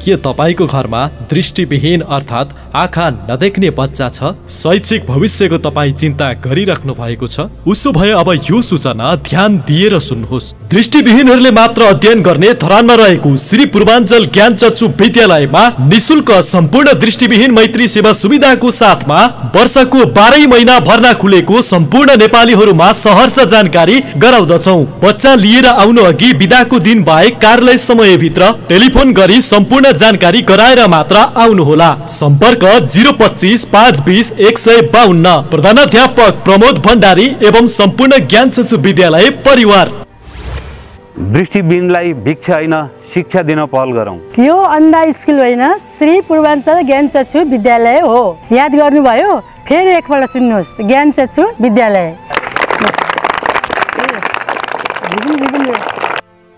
के तपाईको घरमा दृष्टिविहीन अर्थात् आँखा नदेख्ने बच्चा छ? शैक्षिक भविष्यको तपाईँ चिन्ता गरिराख्नु भएको छ? उसो भए अब यो सूचना ध्यान दिएर सुन्नुहोस्। दृष्टिविहीनहरूले मात्र अध्ययन गर्ने धरानमा रहेको श्री पूर्वाञ्चल ज्ञानचक्षु विद्यालयमा निशुल्क सम्पूर्ण दृष्टिविहीन मैत्री सेवा सुविधाको साथमा वर्षको 12 महिना भर्ना खुलेको सम्पूर्ण नेपालीहरूमा सहर्ष जानकारी गराउँदछौँ। बच्चा लिएर आउनु अघि बिदाको दिन बाहेक कार्यालय समयभित्र टेलिफोन गरी सम्पूर्ण जानकारी गराएर मात्र आउनुहोला। सम्पर्क 025 520 152। प्रधानाध्यापक प्रमोद भण्डारी एवं सम्पूर्ण ज्ञानचक्षु विद्यालय परिवार। दृष्टिविहीनलाई भिक्षा होइन शिक्षा दिन पहल गरौँ। यो अन्धा स्कुल होइन, श्री पूर्वाञ्चल ज्ञानचक्षु विद्यालय हो। याद गर्नुभयो? फेरि एकपल्ट सुन्नुहोस्, ज्ञानचक्षु विद्यालय।